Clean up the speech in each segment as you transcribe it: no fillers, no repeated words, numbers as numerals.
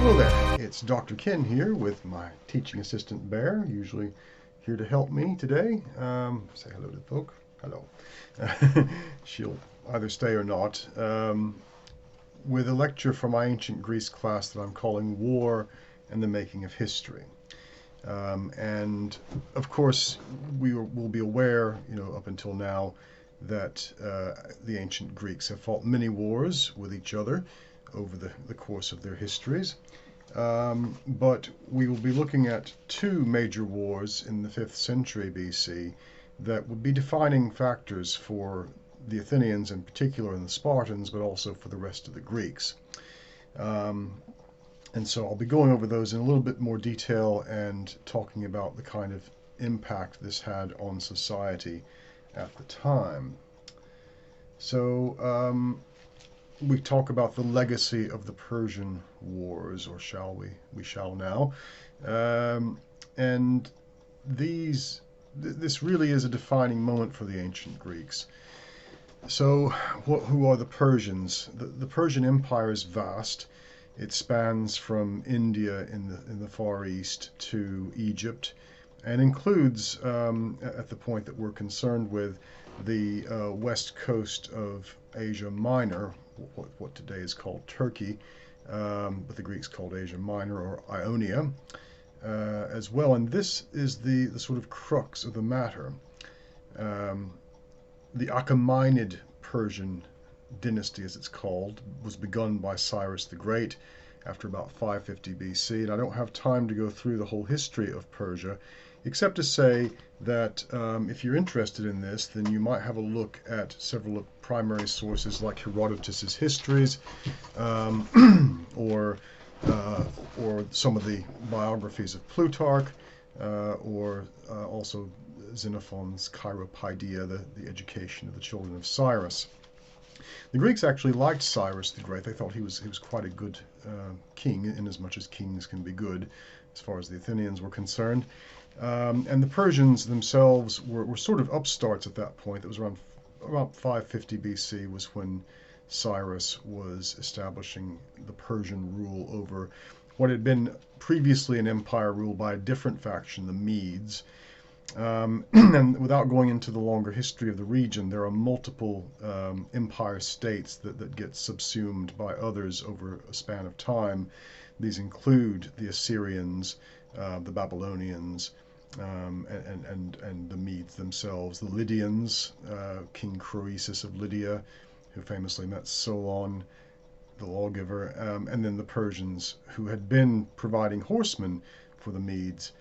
Hello there, it's Dr. Ken here with my teaching assistant Bear, usually here to help me today. Say hello to the folk. Hello. She'll either stay or not. With a lecture from my ancient Greece class that I'm calling War and the Making of History. And of course, we will be aware, up until now, that the ancient Greeks have fought many wars with each other over the course of their histories. But we will be looking at two major wars in the 5th century BC that would be defining factors for the Athenians in particular and the Spartans, but also for the rest of the Greeks. And so I'll be going over those in a little bit more detail and talking about the kind of impact this had on society at the time. So we talk about the legacy of the Persian Wars, or shall we? We shall now. And this really is a defining moment for the ancient Greeks. So who are the Persians? The Persian Empire is vast. It spans from India in the Far East to Egypt, and includes, at the point that we're concerned with, the west coast of Asia Minor, what today is called Turkey, but the Greeks called Asia Minor or Ionia, as well. And this is the sort of crux of the matter. The Achaemenid Persian dynasty, as it's called, was begun by Cyrus the Great after about 550 BC. And I don't have time to go through the whole history of Persia, except to say that if you're interested in this, then you might have a look at several primary sources like Herodotus's histories, or some of the biographies of Plutarch, or also Xenophon's Cryptea, the education of the children of Cyrus. The Greeks actually liked Cyrus the Great. They thought he was quite a good king, in as much as kings can be good, as far as the Athenians were concerned. And the Persians themselves were sort of upstarts at that point. It was around 550 BC was when Cyrus was establishing the Persian rule over what had been previously an empire ruled by a different faction, the Medes. And without going into the longer history of the region, there are multiple empire states that get subsumed by others over a span of time. These include the Assyrians, the Babylonians, and the Medes themselves, the Lydians, King Croesus of Lydia, who famously met Solon, the lawgiver, and then the Persians, who had been providing horsemen for the Medes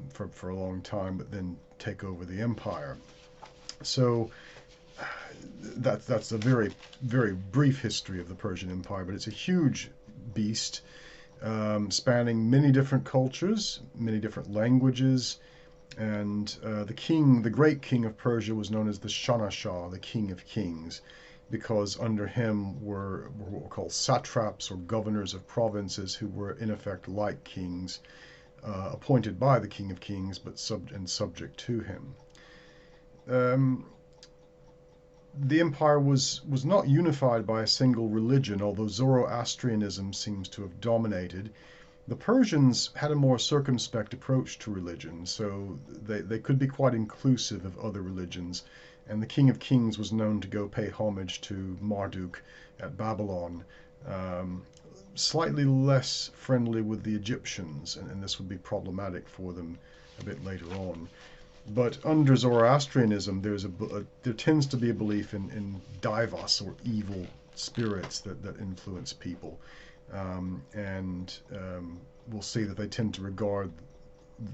for a long time, but then take over the empire. So that's a very, very brief history of the Persian Empire, but it's a huge beast, spanning many different cultures, many different languages, and the great king of Persia was known as the Shah, the king of kings, because under him were what were called satraps, or governors of provinces, who were in effect like kings, appointed by the king of kings, but subject to him. The empire was not unified by a single religion, although Zoroastrianism seems to have dominated. The Persians had a more circumspect approach to religion, so they could be quite inclusive of other religions, and the king of kings was known to go pay homage to Marduk at Babylon. Slightly less friendly with the Egyptians, and this would be problematic for them a bit later on. But under Zoroastrianism, there tends to be a belief in divas, or evil spirits that influence people. And we'll see that they tend to regard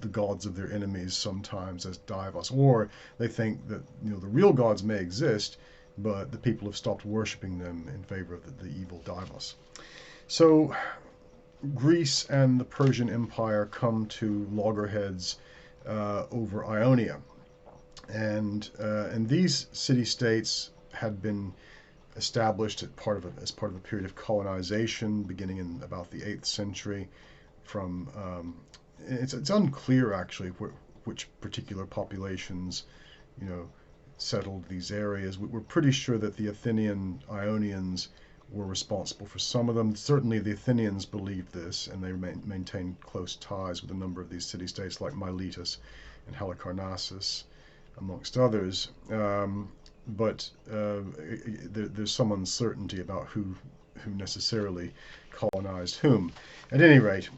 the gods of their enemies sometimes as divas, or they think that the real gods may exist, but the people have stopped worshiping them in favor of the evil divas. So Greece and the Persian Empire come to loggerheads over Ionia, and these city-states had been established as part of a period of colonization beginning in about the 8th century. It's unclear actually which particular populations settled these areas. We're pretty sure that the Athenian Ionians were responsible for some of them. Certainly the Athenians believed this, and they maintained close ties with a number of these city-states like Miletus and Halicarnassus, amongst others. But there's some uncertainty about who necessarily colonized whom. At any rate,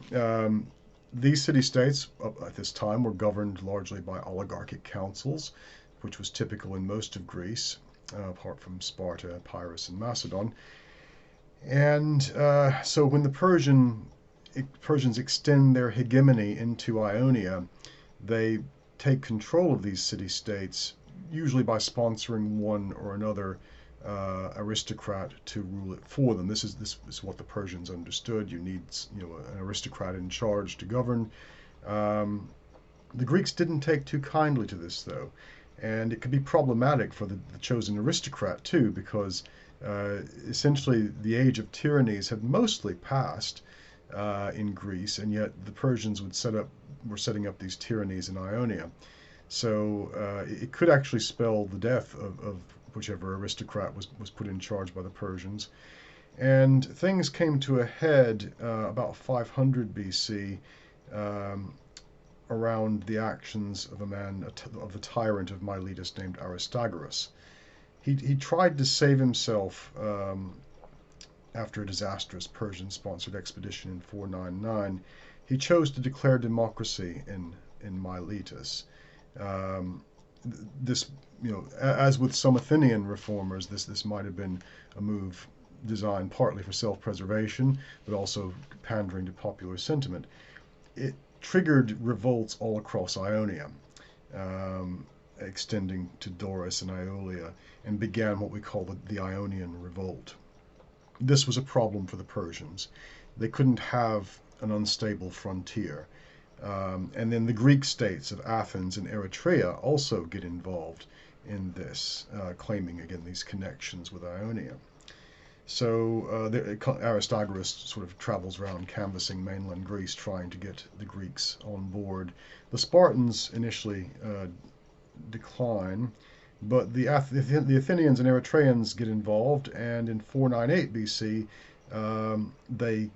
these city-states at this time were governed largely by oligarchic councils, which was typical in most of Greece, apart from Sparta, Epirus, and Macedon. And so when the Persians extend their hegemony into Ionia, they take control of these city-states, usually by sponsoring one or another aristocrat to rule it for them. This is what the Persians understood. You need, an aristocrat in charge to govern. The Greeks didn't take too kindly to this, though, and it could be problematic for the chosen aristocrat too, because essentially the age of tyrannies had mostly passed in Greece, and yet the Persians were setting up these tyrannies in Ionia. So it could actually spell the death of whichever aristocrat was put in charge by the Persians. And things came to a head about 500 BC around the actions of of the tyrant of Miletus named Aristagoras. He tried to save himself after a disastrous Persian-sponsored expedition in 499. He chose to declare democracy in Miletus. This, as with some Athenian reformers, this might have been a move designed partly for self-preservation, but also pandering to popular sentiment. It triggered revolts all across Ionia, extending to Doris and Aeolia, and began what we call the Ionian Revolt. This was a problem for the Persians. They couldn't have an unstable frontier. And then the Greek states of Athens and Eretria also get involved in this, claiming again these connections with Ionia. So Aristagoras sort of travels around canvassing mainland Greece, trying to get the Greeks on board. The Spartans initially decline, but the Athenians and Eritreans get involved, and in 498 BC, they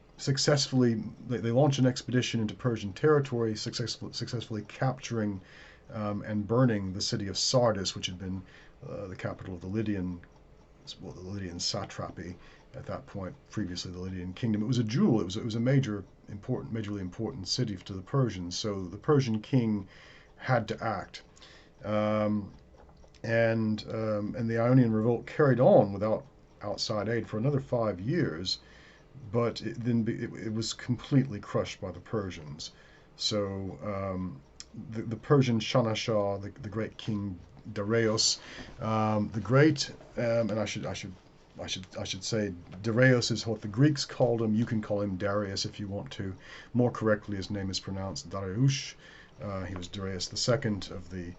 launch an expedition into Persian territory, successfully capturing and burning the city of Sardis, which had been the capital of the Lydian satrapy at that point, previously the Lydian kingdom. It was a jewel. It was a majorly important city to the Persians. So the Persian king had to act, and the Ionian Revolt carried on without outside aid for another 5 years. But it was completely crushed by the Persians. So the Persian Shanashah, the great king Darius the Great, and I should say Darius is what the Greeks called him. You can call him Darius if you want to. More correctly, his name is pronounced Dariush. He was Darius II of the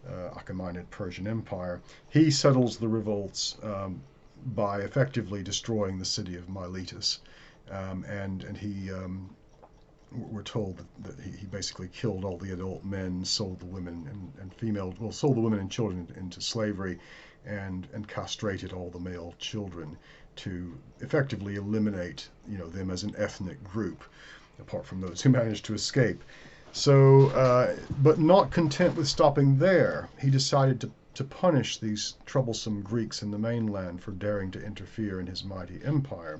Achaemenid Persian Empire. He settles the revolts by effectively destroying the city of Miletus, and he we're told that he basically killed all the adult men, sold the women sold the women and children into slavery, and castrated all the male children to effectively eliminate them as an ethnic group, apart from those who managed to escape. So, but not content with stopping there, he decided to punish these troublesome Greeks in the mainland for daring to interfere in his mighty empire.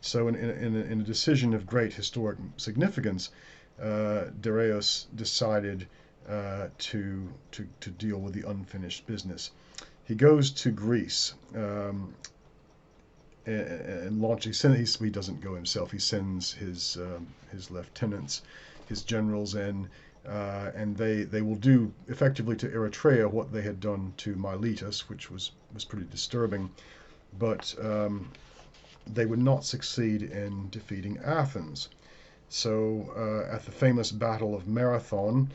So in a decision of great historic significance, Darius decided to deal with the unfinished business. He goes to Greece and launches. He doesn't go himself. He sends his lieutenants, his generals in, and they will do effectively to Eritrea what they had done to Miletus, which was pretty disturbing, but they would not succeed in defeating Athens. So at the famous Battle of Marathon,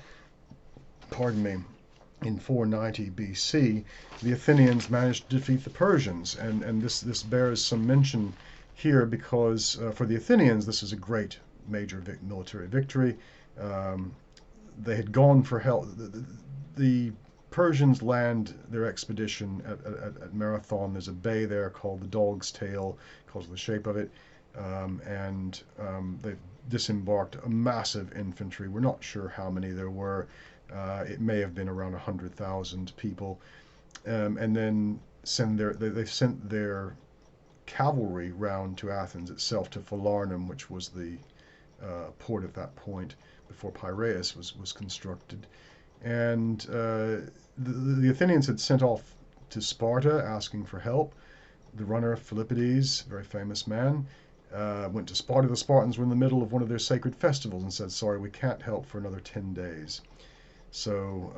in 490 BC, the Athenians managed to defeat the Persians, and this bears some mention here because for the Athenians this is a great major military victory. They had gone for help. The Persians land their expedition at Marathon. There's a bay there called the Dog's Tail, because of the shape of it, and they've disembarked a massive infantry. We're not sure how many there were. It may have been around 100,000 people, and then they've sent their cavalry round to Athens itself, to Falarnum, which was the port at that point before Piraeus was constructed. And the Athenians had sent off to Sparta asking for help. The runner, Philippides, very famous man, went to Sparta. The Spartans were in the middle of one of their sacred festivals and said, sorry, we can't help for another 10 days. So,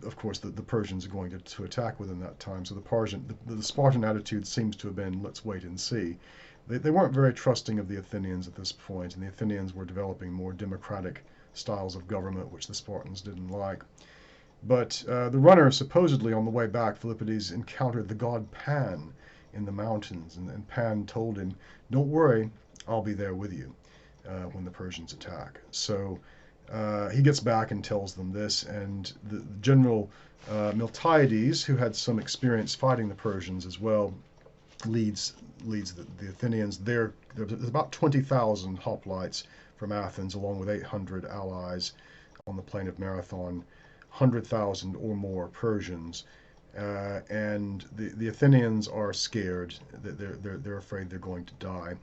of course, the Persians are going to attack within that time. So the Spartan attitude seems to have been, let's wait and see. They weren't very trusting of the Athenians at this point, and the Athenians were developing more democratic styles of government, which the Spartans didn't like. But the runner, supposedly on the way back, Philippides, encountered the god Pan in the mountains, and Pan told him, don't worry, I'll be there with you when the Persians attack. So he gets back and tells them this, and the general Miltiades, who had some experience fighting the Persians as well, leads the Athenians. There's about 20,000 hoplites from Athens, along with 800 allies on the plain of Marathon, 100,000 or more Persians, and the Athenians are scared. They're afraid they're going to die.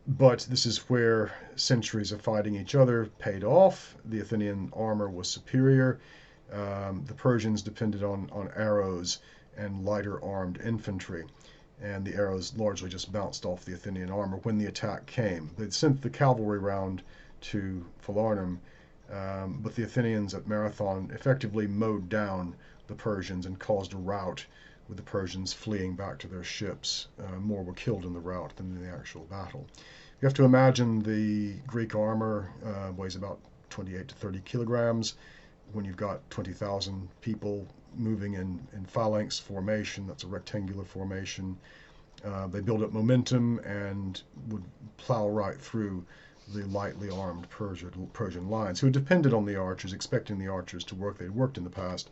But this is where centuries of fighting each other paid off. The Athenian armor was superior. The Persians depended on arrows and lighter armed infantry, and the arrows largely just bounced off the Athenian armor when the attack came. They'd sent the cavalry round to Falarnum, but the Athenians at Marathon effectively mowed down the Persians and caused a rout, with the Persians fleeing back to their ships. More were killed in the rout than in the actual battle. You have to imagine the Greek armor weighs about 28 to 30 kilograms. When you've got 20,000 people moving in phalanx formation, that's a rectangular formation, they build up momentum and would plow right through the lightly armed Persian lines, who had depended on the archers, expecting the archers to work. They'd worked in the past.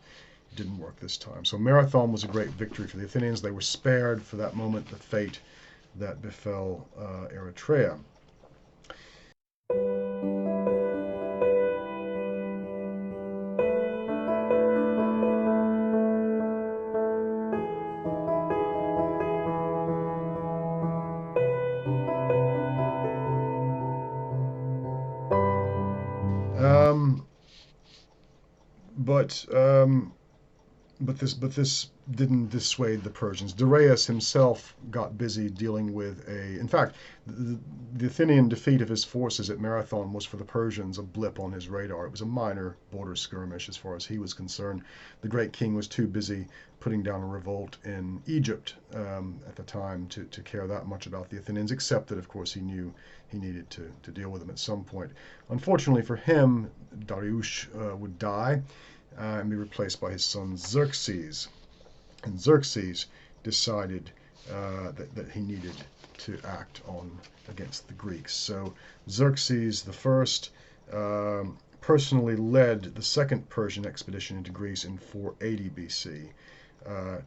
It didn't work this time. So Marathon was a great victory for the Athenians. They were spared for that moment the fate that befell Eritrea. But this didn't dissuade the Persians. Darius himself got busy dealing with in fact, the Athenian defeat of his forces at Marathon was for the Persians a blip on his radar. It was a minor border skirmish as far as he was concerned. The great king was too busy putting down a revolt in Egypt at the time to care that much about the Athenians, except that, of course, he knew he needed to deal with them at some point. Unfortunately for him, Darius would die and be replaced by his son Xerxes. And Xerxes decided that he needed to act against the Greeks. So Xerxes the First personally led the second Persian expedition into Greece in 480 BC,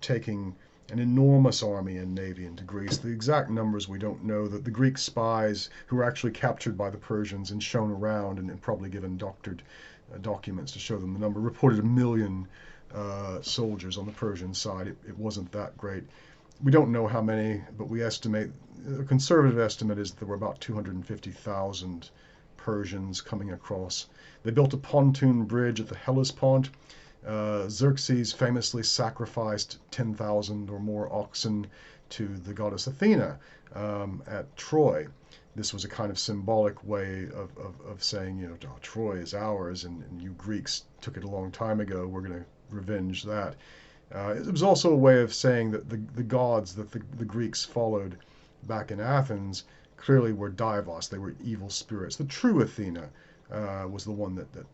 taking an enormous army and navy into Greece. The exact numbers we don't know. That the Greek spies, who were actually captured by the Persians and shown around and probably given doctored documents to show them the number, reported 1 million soldiers on the Persian side. It wasn't that great. We don't know how many, but we estimate, a conservative estimate is that there were about 250,000 Persians coming across. They built a pontoon bridge at the Hellespont. Xerxes famously sacrificed 10,000 or more oxen to the goddess Athena at Troy. This was a kind of symbolic way of saying, Troy is ours, and you Greeks took it a long time ago. We're going to revenge that. It was also a way of saying that the gods that the Greeks followed back in Athens clearly were Divos. They were evil spirits. The true Athena was the one that that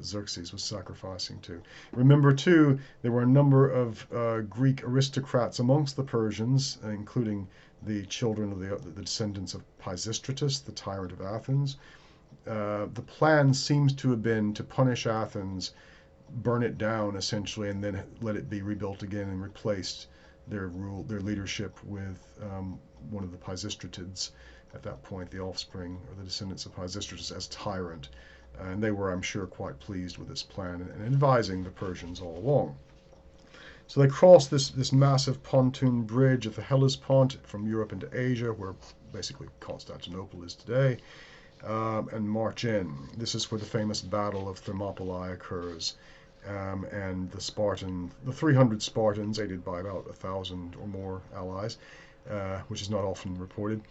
Xerxes was sacrificing to. Remember, too, there were a number of Greek aristocrats amongst the Persians, including the children of the descendants of Pisistratus, the Tyrant of Athens. the plan seems to have been to punish Athens, burn it down essentially, and then let it be rebuilt again and replaced their leadership with one of the Pisistratids, at that point the offspring or the descendants of Pisistratus, as tyrant. And they were, I'm sure, quite pleased with this plan and advising the Persians all along. So they cross this massive pontoon bridge at the Hellespont from Europe into Asia, where basically Constantinople is today, and march in. This is where the famous Battle of Thermopylae occurs. And the 300 Spartans, aided by about 1,000 or more allies, which is not often reported,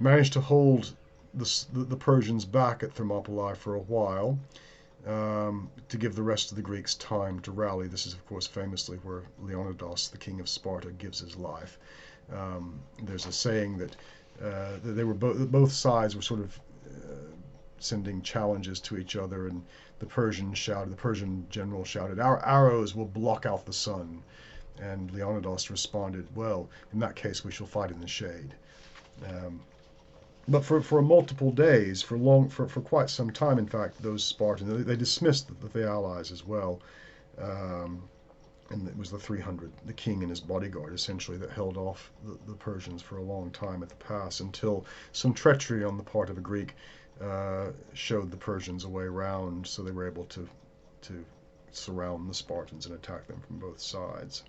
managed to hold the Persians back at Thermopylae for a while, to give the rest of the Greeks time to rally. This is, of course, famously where Leonidas, the king of Sparta, gives his life. There's a saying that they were both sides were sort of sending challenges to each other, and the Persian general shouted, "Our arrows will block out the sun." And Leonidas responded, "Well, in that case we shall fight in the shade." But for multiple days, for quite some time, in fact, those Spartans, they dismissed the allies as well. And it was the 300, the king and his bodyguard, essentially, that held off the Persians for a long time at the pass, until some treachery on the part of a Greek showed the Persians a way around, so they were able to surround the Spartans and attack them from both sides.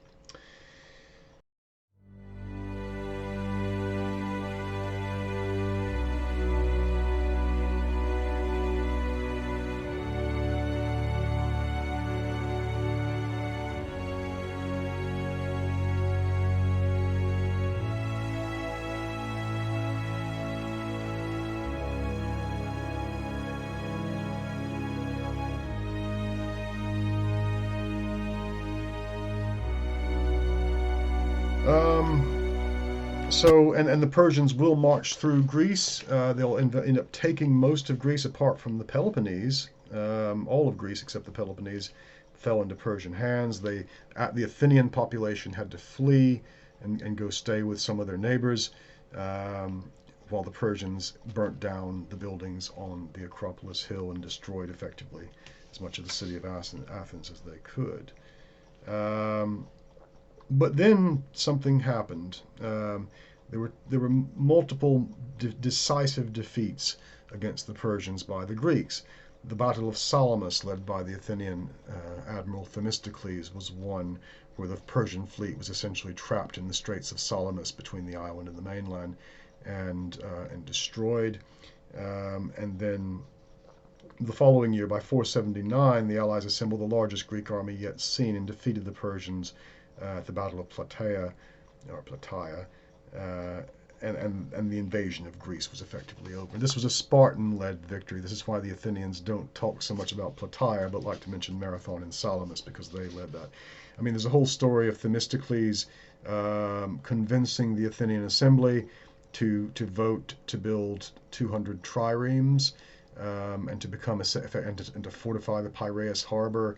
And the Persians will march through Greece. They'll end up taking most of Greece, apart from the Peloponnese. All of Greece except the Peloponnese fell into Persian hands. The Athenian population had to flee and go stay with some of their neighbors, while the Persians burnt down the buildings on the Acropolis Hill and destroyed effectively as much of the city of Athens as they could. But then something happened. There were multiple decisive defeats against the Persians by the Greeks. The Battle of Salamis, led by the Athenian admiral Themistocles, was one where the Persian fleet was essentially trapped in the Straits of Salamis between the island and the mainland, and destroyed. And then the following year, by 479, the Allies assembled the largest Greek army yet seen and defeated the Persians at the Battle of Plataea, and the invasion of Greece was effectively over. This was a Spartan-led victory. This is why the Athenians don't talk so much about Plataea, but like to mention Marathon and Salamis, because they led that. I mean, there's a whole story of Themistocles convincing the Athenian assembly to vote to build 200 triremes, and to fortify the Piraeus harbor.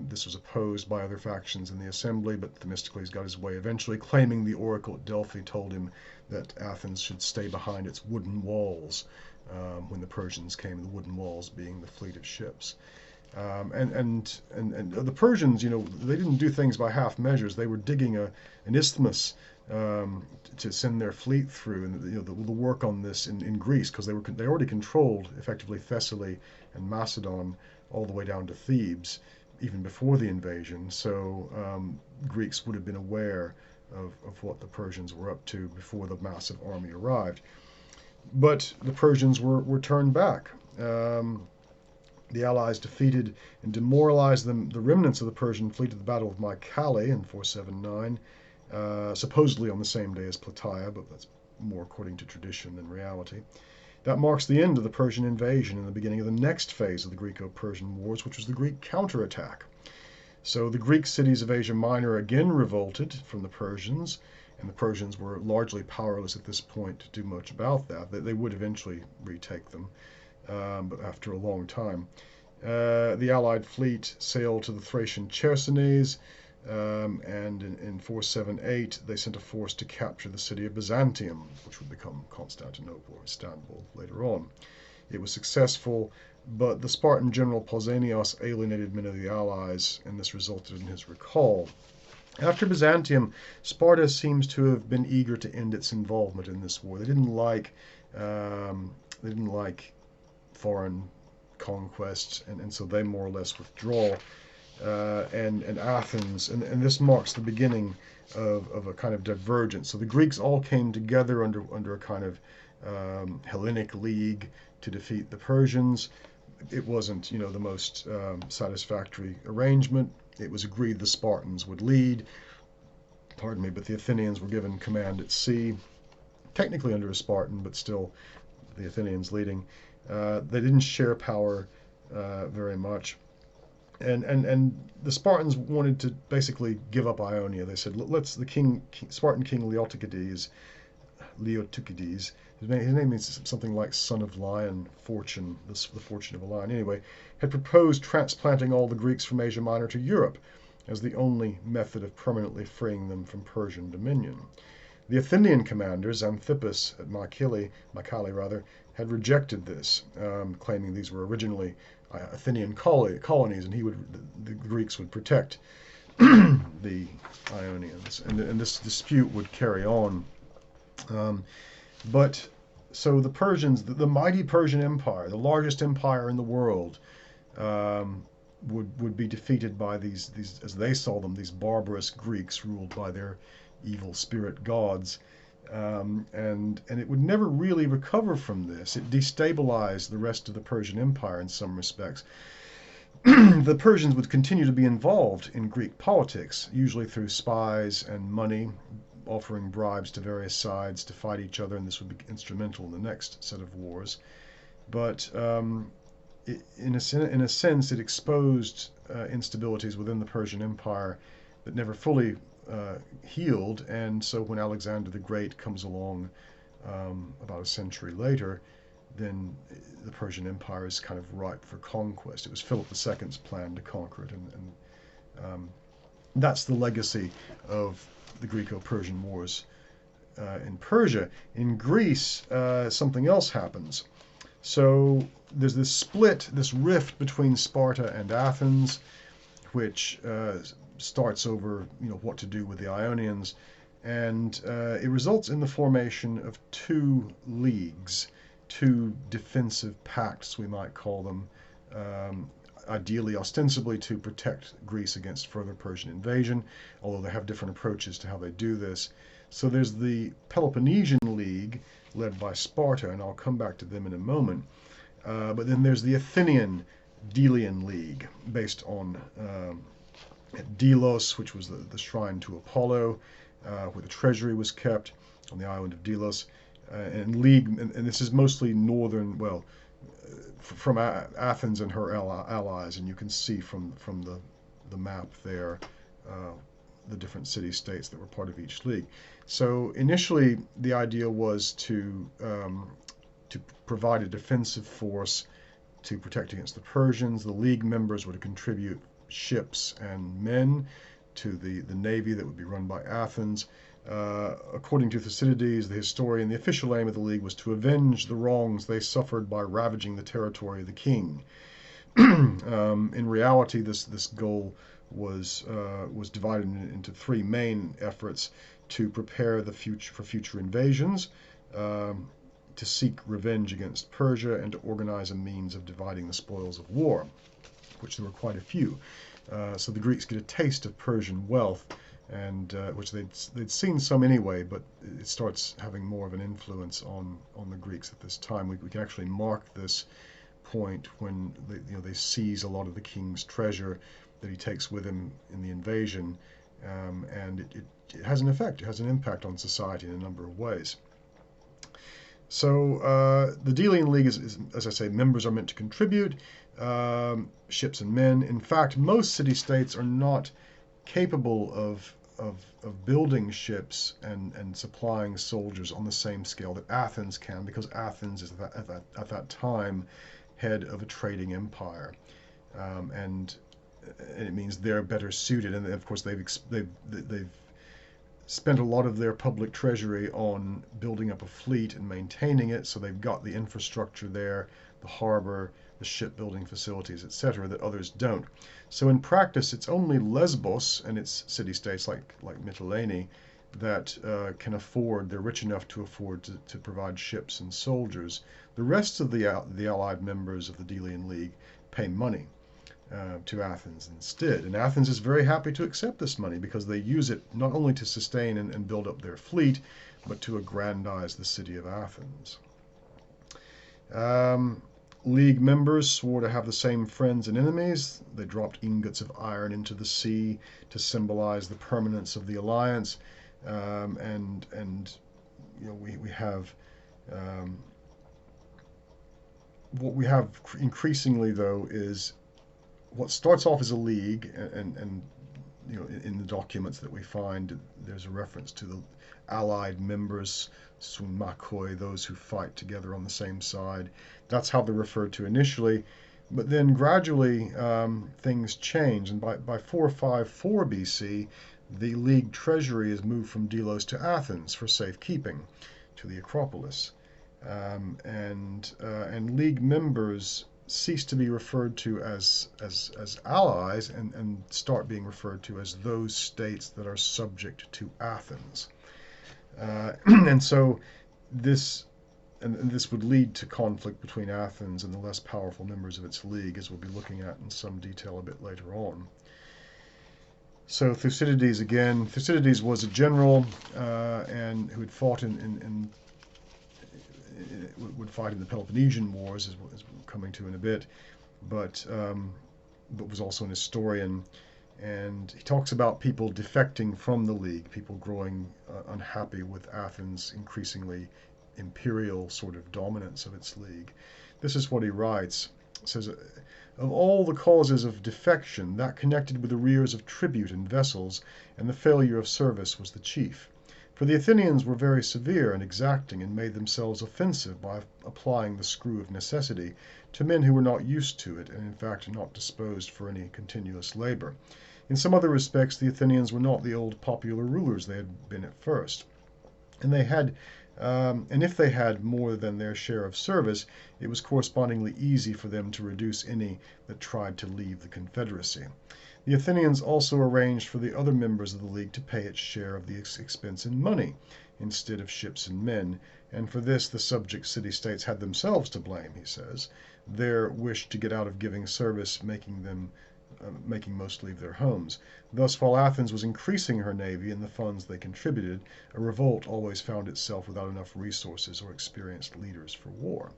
This was opposed by other factions in the assembly, but Themistocles got his way eventually, claiming the oracle at Delphi told him that Athens should stay behind its wooden walls when the Persians came, the wooden walls being the fleet of ships. And the Persians, they didn't do things by half measures. They were digging an isthmus to send their fleet through, and the work on this in Greece, because they already controlled effectively Thessaly and Macedon all the way down to Thebes, even before the invasion. So Greeks would have been aware of what the Persians were up to before the massive army arrived. But the Persians were turned back. The Allies defeated and demoralized the remnants of the Persian fleet at the Battle of Mycale in 479, supposedly on the same day as Plataea, but that's more according to tradition than reality. That marks the end of the Persian invasion and the beginning of the next phase of the Greco-Persian Wars, which was the Greek counterattack. So the Greek cities of Asia Minor again revolted from the Persians, and the Persians were largely powerless at this point to do much about that. They would eventually retake them, but after a long time. The Allied fleet sailed to the Thracian Chersonese, and in 478 they sent a force to capture the city of Byzantium, which would become Constantinople or Istanbul later on. It was successful, but the Spartan general Pausanias alienated many of the allies, and this resulted in his recall. After Byzantium, Sparta seems to have been eager to end its involvement in this war. They didn't like foreign conquests, and so they more or less withdraw. And Athens, and this marks the beginning of a kind of divergence. So the Greeks all came together under a kind of Hellenic league to defeat the Persians. It wasn't, the most satisfactory arrangement. It was agreed the Spartans would lead, but the Athenians were given command at sea, technically under a Spartan, but still the Athenians leading. They didn't share power very much. And the Spartans wanted to basically give up Ionia. They said, let's Spartan king Leotychides, his name means something like son of lion, fortune, the fortune of a lion. Anyway, had proposed transplanting all the Greeks from Asia Minor to Europe as the only method of permanently freeing them from Persian dominion. The Athenian commanders, Xanthippus at Mycale, had rejected this, claiming these were originally Athenian colonies, and the Greeks would protect the Ionians, and this dispute would carry on. But so the Persians, the mighty Persian Empire, the largest empire in the world, would be defeated by these, as they saw them, these barbarous Greeks ruled by their evil spirit gods. And it would never really recover from this. It destabilized the rest of the Persian Empire in some respects. The Persians would continue to be involved in Greek politics, usually through spies and money, offering bribes to various sides to fight each other, and this would be instrumental in the next set of wars. But in a sense, it exposed instabilities within the Persian Empire that never fully healed, and so when Alexander the Great comes along about a century later, then the Persian Empire is kind of ripe for conquest. It was Philip II's plan to conquer it, and that's the legacy of the Greco-Persian Wars in Persia. In Greece, something else happens. So there's this split, this rift between Sparta and Athens, which starts over, what to do with the Ionians, and it results in the formation of two leagues, two defensive pacts, we might call them, ideally, ostensibly to protect Greece against further Persian invasion, although they have different approaches to how they do this. So there's the Peloponnesian League, led by Sparta, and I'll come back to them in a moment. But then there's the Athenian Delian League, based on at Delos, which was the shrine to Apollo, where the treasury was kept on the island of Delos, and this is mostly northern, from Athens and her allies, and you can see from the map there the different city-states that were part of each league. So initially, the idea was to provide a defensive force to protect against the Persians. The league members were to contribute ships and men to the navy that would be run by Athens. According to Thucydides, the historian, the official aim of the league was to avenge the wrongs they suffered by ravaging the territory of the king. In reality, this goal was divided into three main efforts: to prepare for future invasions, to seek revenge against Persia, and to organize a means of dividing the spoils of war, which there were quite a few. So the Greeks get a taste of Persian wealth, and which they'd seen some anyway, but it starts having more of an influence on the Greeks at this time. We can actually mark this point when they seize a lot of the king's treasure that he takes with him in the invasion, and it has an effect. It has an impact on society in a number of ways. So the Delian League is, as I say, members are meant to contribute ships and men. In fact, most city-states are not capable of building ships and supplying soldiers on the same scale that Athens can, because Athens is at that time head of a trading empire, and it means they're better suited. And of course, they've spent a lot of their public treasury on building up a fleet and maintaining it, so they've got the infrastructure there, the harbor, the shipbuilding facilities, etc., that others don't. So in practice, it's only Lesbos and its city-states like Mytilene that can afford, they're rich enough to afford to provide ships and soldiers. The rest of the allied members of the Delian League pay money to Athens instead. And Athens is very happy to accept this money because they use it not only to sustain and build up their fleet, but to aggrandize the city of Athens. League members swore to have the same friends and enemies. They dropped ingots of iron into the sea to symbolize the permanence of the alliance. And you know, we have what we have increasingly, though, is what starts off as a league, and you know, in the documents that we find, there's a reference to the allied members, sumakoi, those who fight together on the same side. That's how they're referred to initially, but then gradually things change, and by 454 BC, the league treasury is moved from Delos to Athens for safekeeping, to the Acropolis, and league members cease to be referred to as allies and start being referred to as those states that are subject to Athens. And so this would lead to conflict between Athens and the less powerful members of its league, as we'll be looking at in some detail a bit later on. So Thucydides again. Thucydides was a general and who had fought would fight in the Peloponnesian Wars, as we're coming to in a bit, but was also an historian. And he talks about people defecting from the league, people growing unhappy with Athens' increasingly imperial sort of dominance of its league. This is what he writes. It says, of all the causes of defection, that connected with arrears of tribute and vessels and the failure of service was the chief. For the Athenians were very severe and exacting, and made themselves offensive by applying the screw of necessity to men who were not used to it, and in fact not disposed for any continuous labor. In some other respects, the Athenians were not the old popular rulers they had been at first, and if they had more than their share of service, it was correspondingly easy for them to reduce any that tried to leave the confederacy. The Athenians also arranged for the other members of the league to pay its share of the expense in money instead of ships and men, and for this the subject city-states had themselves to blame, he says, their wish to get out of giving service making most leave their homes. Thus, while Athens was increasing her navy and the funds they contributed, a revolt always found itself without enough resources or experienced leaders for war.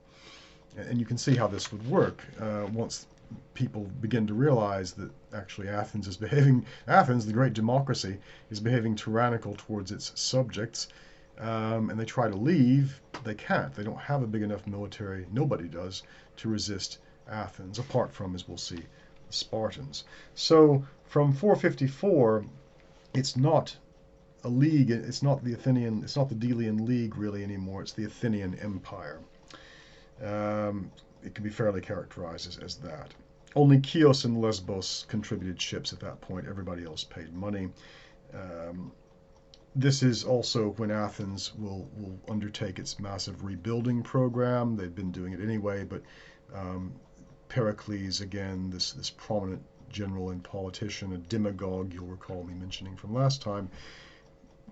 And you can see how this would work once people begin to realize that actually Athens, the great democracy, is behaving tyrannical towards its subjects, and they try to leave. They can't. They don't have a big enough military, nobody does, to resist Athens, apart from, as we'll see, the Spartans. So from 454, it's not a league, it's not the Delian League really anymore, it's the Athenian Empire. It can be fairly characterized as that. Only Chios and Lesbos contributed ships at that point. Everybody else paid money. This is also when Athens will undertake its massive rebuilding program. They've been doing it anyway, but Pericles, again, this prominent general and politician, a demagogue, you'll recall me mentioning from last time,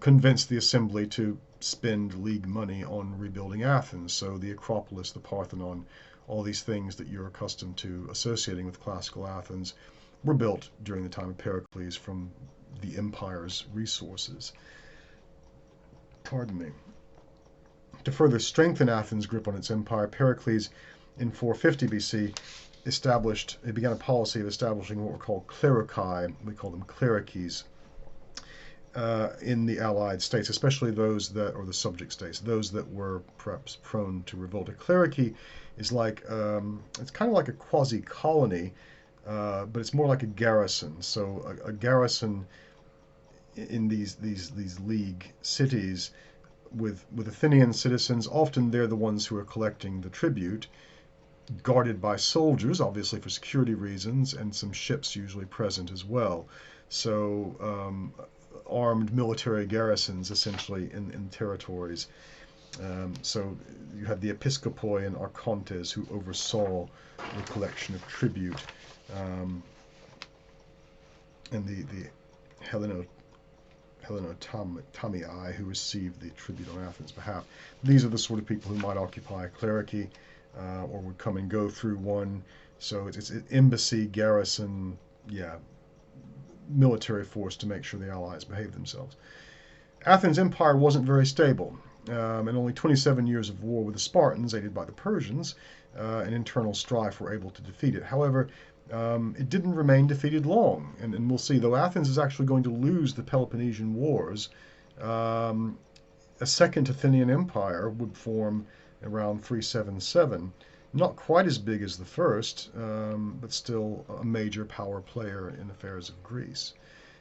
convinced the assembly to spend league money on rebuilding Athens. So the Acropolis, the Parthenon, all these things that you're accustomed to associating with classical Athens were built during the time of Pericles from the empire's resources. Pardon me. To further strengthen Athens' grip on its empire, Pericles in 450 BC began a policy of establishing what were called clerici. We call them clerices. In the allied states, especially or the subject states, those that were perhaps prone to revolt. A clerici is like, it's kind of like a quasi-colony, but it's more like a garrison. So a garrison in these league cities with Athenian citizens, often they're the ones who are collecting the tribute, guarded by soldiers, obviously for security reasons, and some ships usually present as well. So armed military garrisons, essentially, in territories. So you had the episcopoi and archontes who oversaw the collection of tribute, and the Hellenotamii who received the tribute on Athens' behalf. These are the sort of people who might occupy a clerici, or would come and go through one. So it's an embassy, garrison, military force to make sure the allies behave themselves. Athens' empire wasn't very stable, and only 27 years of war with the Spartans, aided by the Persians, and internal strife were able to defeat it. However, it didn't remain defeated long, and we'll see, though Athens is actually going to lose the Peloponnesian Wars, a second Athenian Empire would form around 377, not quite as big as the first, but still a major power player in affairs of Greece.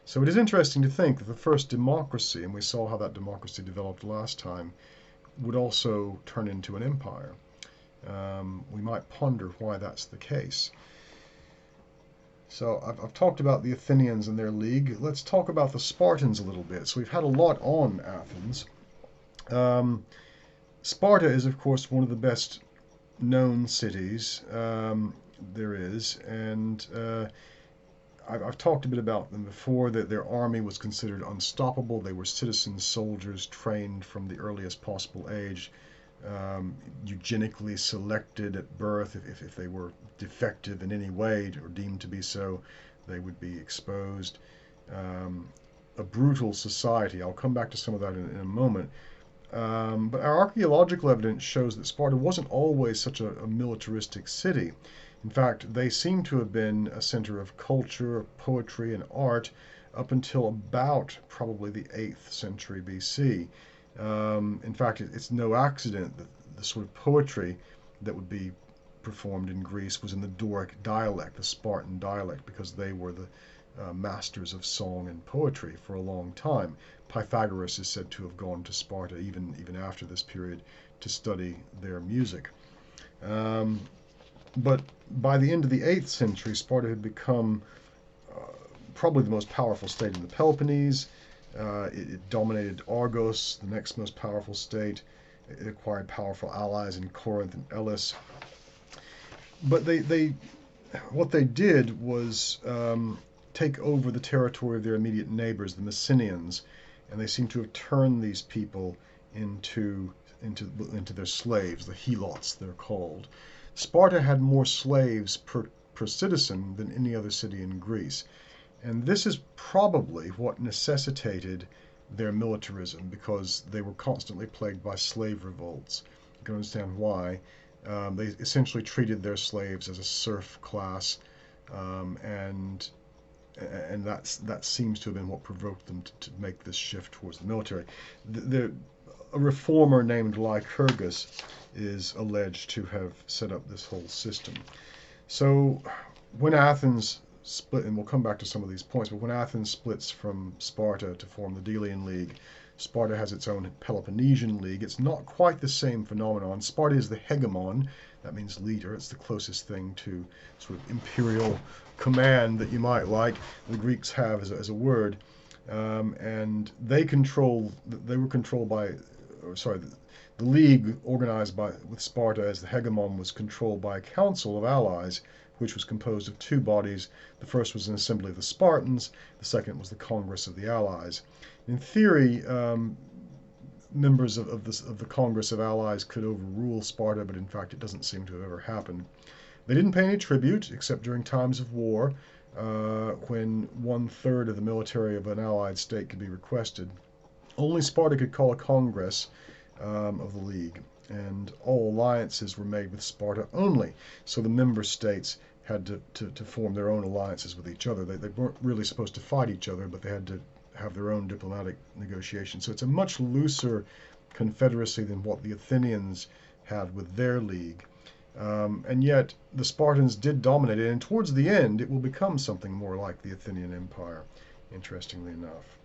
So it is interesting to think that the first democracy, and we saw how that democracy developed last time, would also turn into an empire. We might ponder why that's the case. So I've talked about the Athenians and their league. Let's talk about the Spartans a little bit. So we've had a lot on Athens. Sparta is, of course, one of the best known cities there is, and I've talked a bit about them before, that their army was considered unstoppable. They were citizen soldiers trained from the earliest possible age, eugenically selected at birth. If they were defective in any way or deemed to be so, they would be exposed. A brutal society. I'll come back to some of that in a moment. But our archaeological evidence shows that Sparta wasn't always such a militaristic city. In fact, they seem to have been a center of culture, poetry, and art up until about probably the 8th century BC. In fact, it's no accident that the sort of poetry that would be performed in Greece was in the Doric dialect, the Spartan dialect, because they were the masters of song and poetry for a long time. Pythagoras is said to have gone to Sparta even after this period to study their music. But by the end of the 8th century, Sparta had become probably the most powerful state in the Peloponnese. It dominated Argos, the next most powerful state. It acquired powerful allies in Corinth and Elis. But what they did was take over the territory of their immediate neighbors, the Messenians, and they seem to have turned these people into their slaves, the helots they're called. Sparta had more slaves per citizen than any other city in Greece, and this is probably what necessitated their militarism, because they were constantly plagued by slave revolts. You can understand why. They essentially treated their slaves as a serf class, and that seems to have been what provoked them to make this shift towards the military. A reformer named Lycurgus is alleged to have set up this whole system. So when Athens split, and we'll come back to some of these points, but when Athens splits from Sparta to form the Delian League, Sparta has its own Peloponnesian League. It's not quite the same phenomenon. Sparta is the hegemon, that means leader. It's the closest thing to sort of imperial command that you might like, the Greeks have as a word. And they were controlled by, the league organized with Sparta as the hegemon was controlled by a council of allies, which was composed of two bodies. The first was an assembly of the Spartans, the second was the Congress of the Allies. In theory, members of the Congress of Allies could overrule Sparta, but in fact it doesn't seem to have ever happened. They didn't pay any tribute, except during times of war, when 1/3 of the military of an allied state could be requested. Only Sparta could call a congress of the League, and all alliances were made with Sparta only. So the member states had to form their own alliances with each other. They weren't really supposed to fight each other, but they had to have their own diplomatic negotiations. So it's a much looser confederacy than what the Athenians had with their league. And yet the Spartans did dominate it, and towards the end it will become something more like the Athenian Empire, interestingly enough.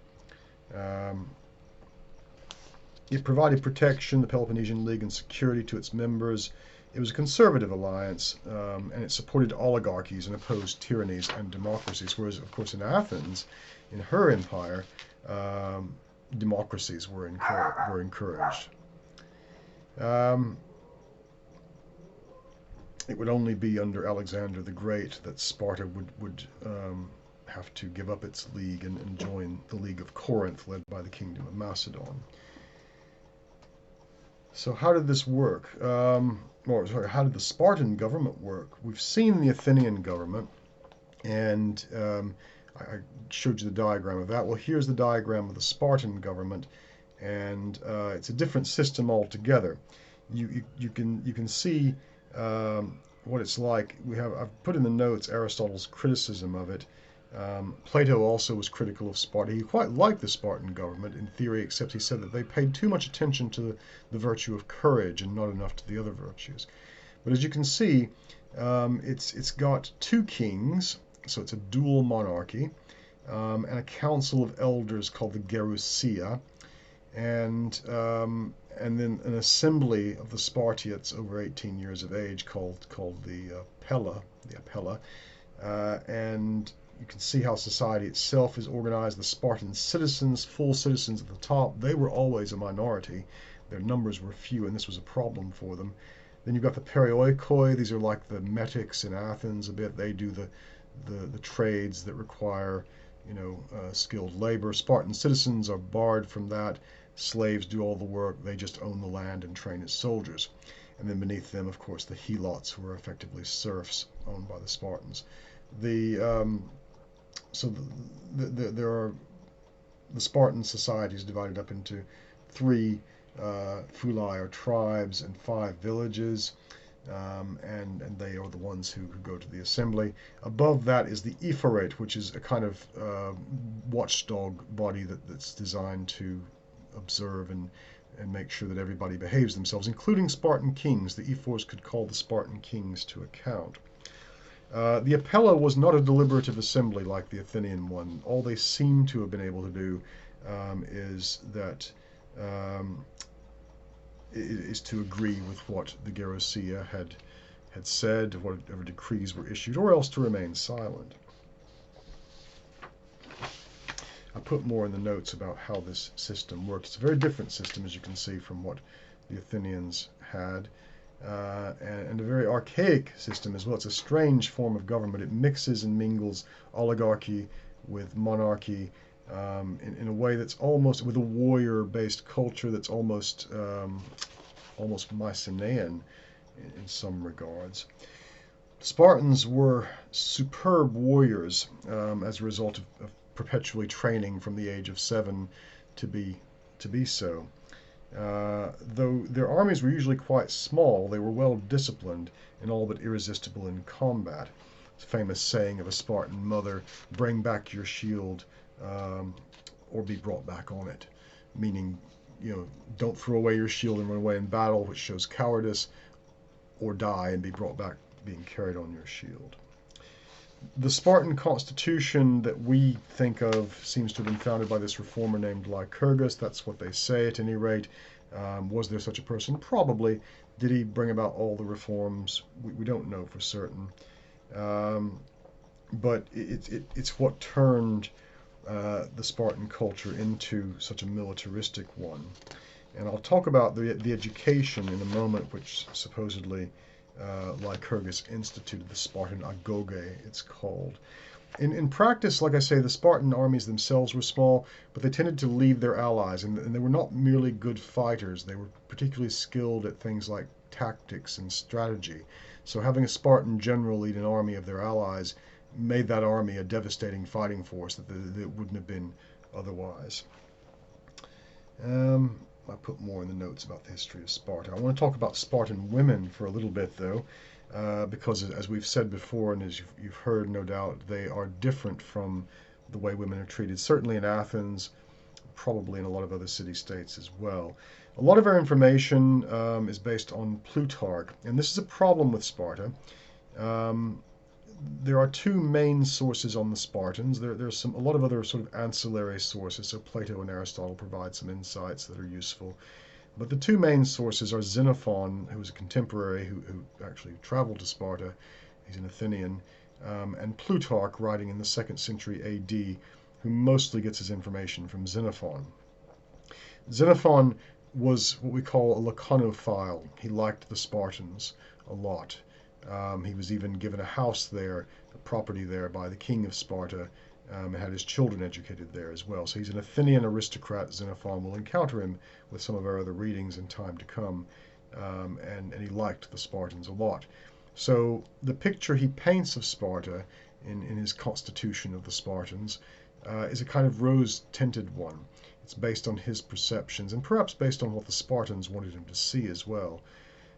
It provided protection, the Peloponnesian League, and security to its members. It was a conservative alliance, and it supported oligarchies and opposed tyrannies and democracies, whereas, of course, in Athens, in her empire, democracies were encouraged. It would only be under Alexander the Great that Sparta would have to give up its league and join the League of Corinth, led by the Kingdom of Macedon. So how did this work? How did the Spartan government work? We've seen the Athenian government, and I showed you the diagram of that. Well, here's the diagram of the Spartan government, and it's a different system altogether. You can see what it's like. I've put in the notes Aristotle's criticism of it. Plato also was critical of Sparta. He quite liked the Spartan government in theory, except he said that they paid too much attention to the virtue of courage and not enough to the other virtues. But as you can see, it's got two kings, so it's a dual monarchy, and a council of elders called the Gerousia, and then an assembly of the Spartiates over 18 years of age called the Apella, and you can see how society itself is organized. The Spartan citizens, full citizens at the top, they were always a minority. Their numbers were few, and this was a problem for them. Then you've got the Perioikoi. These are like the metics in Athens a bit. They do the trades that require, skilled labor. Spartan citizens are barred from that. Slaves do all the work. They just own the land and train as soldiers. And then beneath them, of course, the helots, who are effectively serfs owned by the Spartans. There are the Spartan society is divided up into 3 fuli, or tribes, and 5 villages, and they are the ones who go to the assembly. Above that is the Ephyret, which is a kind of watchdog body that's designed to observe and make sure that everybody behaves themselves, including Spartan kings. The ephors could call the Spartan kings to account. The Apella was not a deliberative assembly like the Athenian one. All they seem to have been able to do is to agree with what the Gerousia had said, whatever decrees were issued, or else to remain silent. I put more in the notes about how this system worked. It's a very different system, as you can see, from what the Athenians had. And a very archaic system as well. It's a strange form of government. It mixes and mingles oligarchy with monarchy in a way that's almost, with a warrior-based culture that's almost Mycenaean in some regards. Spartans were superb warriors as a result of perpetually training from the age of 7 to be so. Though their armies were usually quite small, they were well disciplined and all but irresistible in combat. It's a famous saying of a Spartan mother, "Bring back your shield or be brought back on it," meaning, don't throw away your shield and run away in battle, which shows cowardice, or die and be brought back being carried on your shield. The Spartan Constitution that we think of seems to have been founded by this reformer named Lycurgus. That's what they say, at any rate. Was there such a person? Probably. Did he bring about all the reforms? We don't know for certain. But it's what turned the Spartan culture into such a militaristic one. And I'll talk about the education in a moment, which supposedly Lycurgus instituted, the Spartan agoge, it's called. In practice, like I say, the Spartan armies themselves were small, but they tended to lead their allies, and they were not merely good fighters. They were particularly skilled at things like tactics and strategy. So having a Spartan general lead an army of their allies made that army a devastating fighting force that wouldn't have been otherwise. I put more in the notes about the history of Sparta. I want to talk about Spartan women for a little bit, though, because as we've said before, and as you've heard, no doubt, they are different from the way women are treated, certainly in Athens, probably in a lot of other city-states as well. A lot of our information is based on Plutarch, and this is a problem with Sparta. There are 2 main sources on the Spartans. There's a lot of other sort of ancillary sources, so Plato and Aristotle provide some insights that are useful. But the 2 main sources are Xenophon, who was a contemporary who actually traveled to Sparta. He's an Athenian. And Plutarch, writing in the 2nd century AD, who mostly gets his information from Xenophon. Xenophon was what we call a laconophile. He liked the Spartans a lot. He was even given a house there, a property there by the king of Sparta, and had his children educated there as well. So he's an Athenian aristocrat. Xenophon will encounter him with some of our other readings in time to come, and he liked the Spartans a lot. So the picture he paints of Sparta in his Constitution of the Spartans is a kind of rose-tinted one. It's based on his perceptions and perhaps based on what the Spartans wanted him to see as well.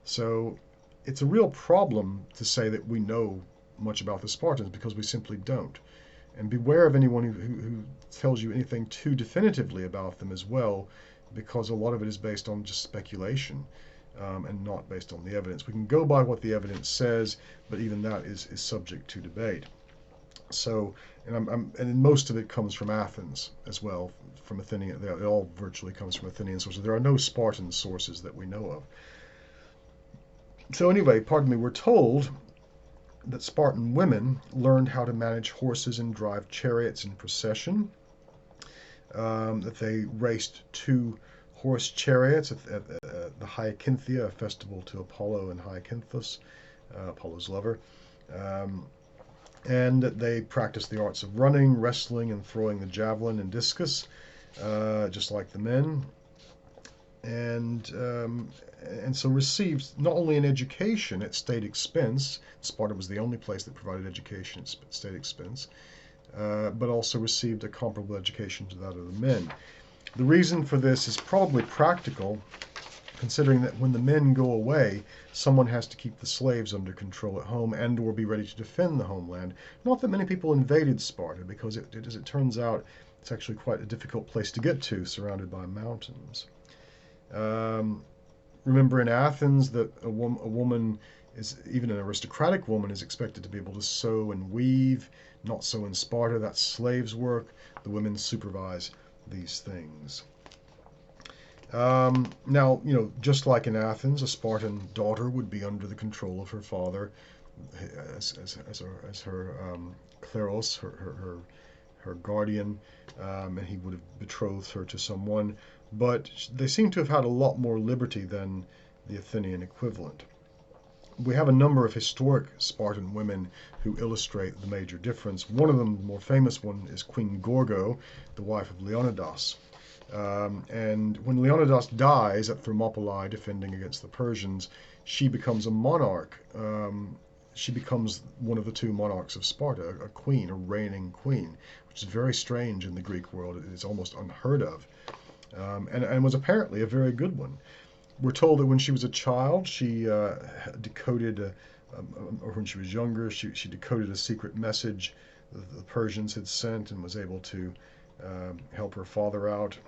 So it's a real problem to say that we know much about the Spartans, because we simply don't. And beware of anyone who tells you anything too definitively about them as well, because a lot of it is based on just speculation, and not based on the evidence. We can go by what the evidence says, but even that is subject to debate. So, and most of it comes from Athens as well, from Athenian. It all virtually comes from Athenian sources. There are no Spartan sources that we know of. So anyway, pardon me, we're told that Spartan women learned how to manage horses and drive chariots in procession, that they raced 2 horse chariots at the Hyacinthia, a festival to Apollo and Hyacinthus, Apollo's lover, and that they practiced the arts of running, wrestling, and throwing the javelin and discus, just like the men, and so received not only an education at state expense. Sparta was the only place that provided education at state expense, but also received a comparable education to that of the men. The reason for this is probably practical, considering that when the men go away, someone has to keep the slaves under control at home and or be ready to defend the homeland. Not that many people invaded Sparta, because as it turns out, it's actually quite a difficult place to get to, surrounded by mountains. Remember in Athens that a woman is, even an aristocratic woman, is expected to be able to sew and weave. Not so in Sparta. That's slaves' work. The women supervise these things. Now, just like in Athens, a Spartan daughter would be under the control of her father as her kleros, her guardian, and he would have betrothed her to someone. But they seem to have had a lot more liberty than the Athenian equivalent. We have a number of historic Spartan women who illustrate the major difference. One of them, the more famous one, is Queen Gorgo, the wife of Leonidas. And when Leonidas dies at Thermopylae defending against the Persians, she becomes a monarch. She becomes one of the 2 monarchs of Sparta, a queen, a reigning queen, which is very strange in the Greek world. It's almost unheard of, and was apparently a very good one. We're told that when she was a child, she decoded, or when she was younger, she decoded a secret message that the Persians had sent and was able to help her father out.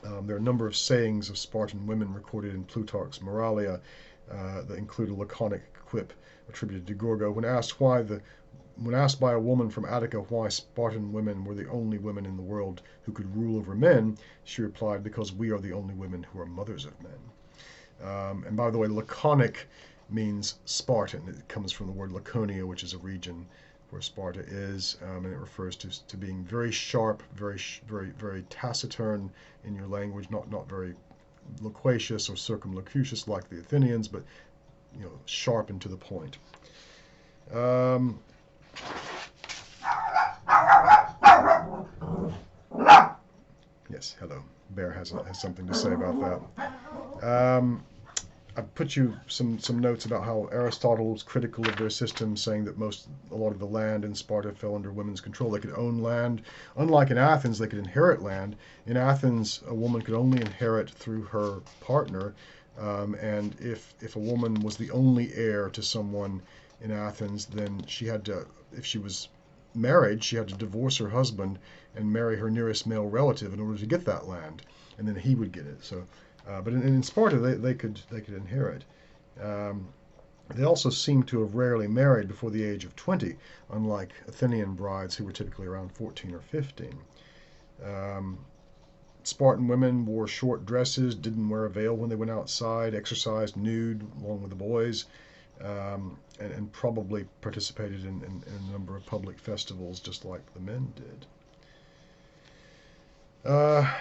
There are a number of sayings of Spartan women recorded in Plutarch's Moralia that include a laconic quip attributed to Gorgo. When asked by a woman from Attica why Spartan women were the only women in the world who could rule over men, she replied, "Because we are the only women who are mothers of men." And by the way, laconic means Spartan. It comes from the word Laconia, which is a region where Sparta is, and it refers to being very sharp, very taciturn in your language, not very loquacious or circumlocucious like the Athenians, but sharp and to the point. Yes, hello. Bear has something to say about that. I've put you some notes about how Aristotle was critical of their system, saying that a lot of the land in Sparta fell under women's control. They could own land. Unlike in Athens, they could inherit land. In Athens, a woman could only inherit through her partner, and if a woman was the only heir to someone in Athens, then she had to, if she was married, she had to divorce her husband and marry her nearest male relative in order to get that land, and then he would get it. So. But in Sparta, they could inherit. They also seem to have rarely married before the age of 20, unlike Athenian brides who were typically around 14 or 15. Spartan women wore short dresses, didn't wear a veil when they went outside, exercised nude along with the boys, and probably participated in a number of public festivals just like the men did. Uh,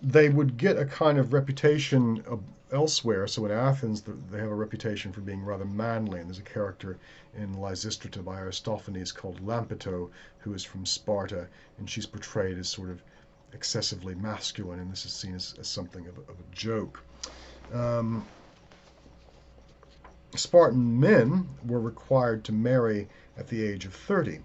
they would get a kind of reputation elsewhere. So in Athens, they have a reputation for being rather manly. And there's a character in Lysistrata by Aristophanes called Lampeto, who is from Sparta, and she's portrayed as sort of excessively masculine, and this is seen as something of a joke. Um, Spartan men were required to marry at the age of 30